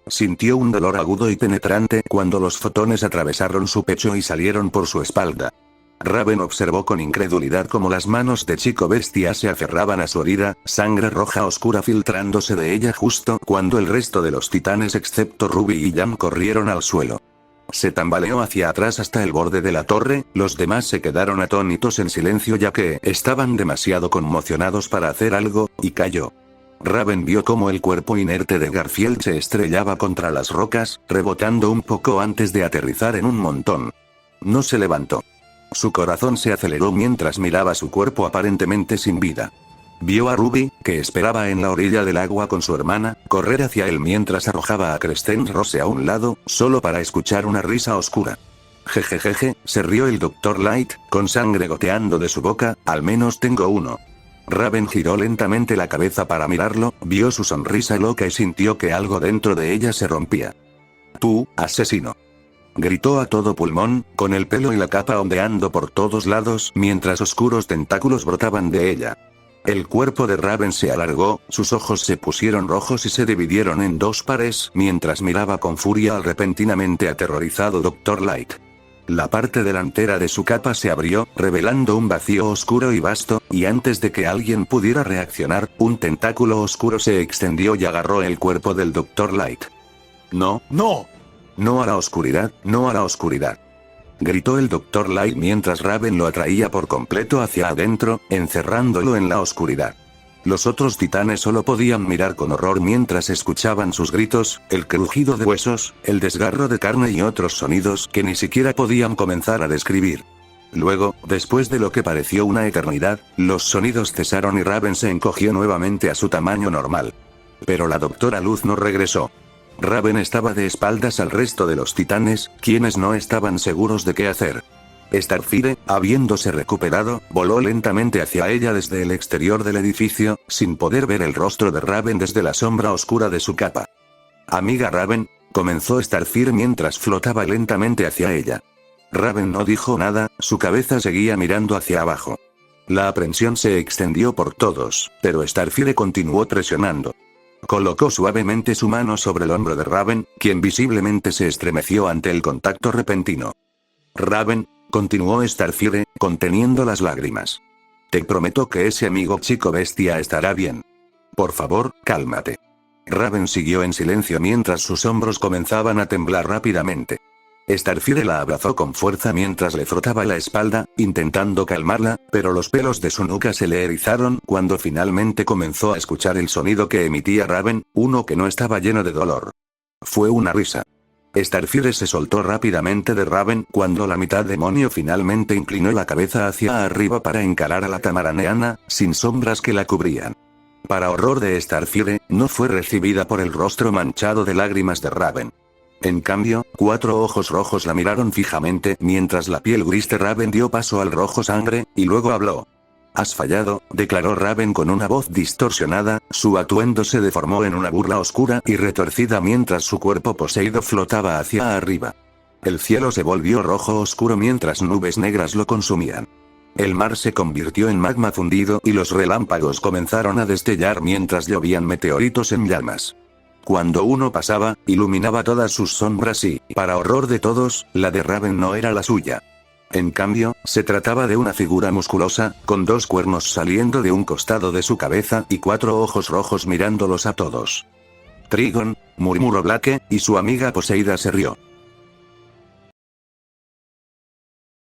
Sintió un dolor agudo y penetrante cuando los fotones atravesaron su pecho y salieron por su espalda. Raven observó con incredulidad cómo las manos de Chico Bestia se aferraban a su herida, sangre roja oscura filtrándose de ella justo cuando el resto de los titanes excepto Ruby y Jam corrieron al suelo. Se tambaleó hacia atrás hasta el borde de la torre, los demás se quedaron atónitos en silencio ya que estaban demasiado conmocionados para hacer algo, y cayó. Raven vio cómo el cuerpo inerte de Garfield se estrellaba contra las rocas, rebotando un poco antes de aterrizar en un montón. No se levantó. Su corazón se aceleró mientras miraba su cuerpo aparentemente sin vida. Vio a Ruby, que esperaba en la orilla del agua con su hermana, correr hacia él mientras arrojaba a Crescent Rose a un lado, solo para escuchar una risa oscura. Jejejeje, se rió el Dr. Light, con sangre goteando de su boca, al menos tengo uno. Raven giró lentamente la cabeza para mirarlo, vio su sonrisa loca y sintió que algo dentro de ella se rompía. «¡Tú, asesino!», gritó a todo pulmón, con el pelo y la capa ondeando por todos lados mientras oscuros tentáculos brotaban de ella. El cuerpo de Raven se alargó, sus ojos se pusieron rojos y se dividieron en dos pares mientras miraba con furia al repentinamente aterrorizado Dr. Light. La parte delantera de su capa se abrió, revelando un vacío oscuro y vasto, y antes de que alguien pudiera reaccionar, un tentáculo oscuro se extendió y agarró el cuerpo del Dr. Light. «¡No! ¡No! ¡No a la oscuridad! ¡No a la oscuridad!», gritó el Dr. Light mientras Raven lo atraía por completo hacia adentro, encerrándolo en la oscuridad. Los otros titanes solo podían mirar con horror mientras escuchaban sus gritos, el crujido de huesos, el desgarro de carne y otros sonidos que ni siquiera podían comenzar a describir. Luego, después de lo que pareció una eternidad, los sonidos cesaron y Raven se encogió nuevamente a su tamaño normal. Pero la Doctora Luz no regresó. Raven estaba de espaldas al resto de los titanes, quienes no estaban seguros de qué hacer. Starfire, habiéndose recuperado, voló lentamente hacia ella desde el exterior del edificio, sin poder ver el rostro de Raven desde la sombra oscura de su capa. «Amiga Raven», comenzó Starfire mientras flotaba lentamente hacia ella. Raven no dijo nada, su cabeza seguía mirando hacia abajo. La aprensión se extendió por todos, pero Starfire continuó presionando. Colocó suavemente su mano sobre el hombro de Raven, quien visiblemente se estremeció ante el contacto repentino. «Raven», continuó Starfire, conteniendo las lágrimas. «Te prometo que ese amigo chico bestia estará bien. Por favor, cálmate». Raven siguió en silencio mientras sus hombros comenzaban a temblar rápidamente. Starfire la abrazó con fuerza mientras le frotaba la espalda, intentando calmarla, pero los pelos de su nuca se le erizaron cuando finalmente comenzó a escuchar el sonido que emitía Raven, uno que no estaba lleno de dolor. Fue una risa. Starfire se soltó rápidamente de Raven cuando la mitad demonio finalmente inclinó la cabeza hacia arriba para encarar a la tamaraneana, sin sombras que la cubrían. Para horror de Starfire, no fue recibida por el rostro manchado de lágrimas de Raven. En cambio, 4 ojos rojos la miraron fijamente mientras la piel gris de Raven dio paso al rojo sangre, y luego habló. «Has fallado», declaró Raven con una voz distorsionada, su atuendo se deformó en una burla oscura y retorcida mientras su cuerpo poseído flotaba hacia arriba. El cielo se volvió rojo oscuro mientras nubes negras lo consumían. El mar se convirtió en magma fundido y los relámpagos comenzaron a destellar mientras llovían meteoritos en llamas. Cuando uno pasaba, iluminaba todas sus sombras y, para horror de todos, la de Raven no era la suya. En cambio, se trataba de una figura musculosa, con 2 cuernos saliendo de un costado de su cabeza y 4 ojos rojos mirándolos a todos. «Trigon», murmuró Blake, y su amiga poseída se rió.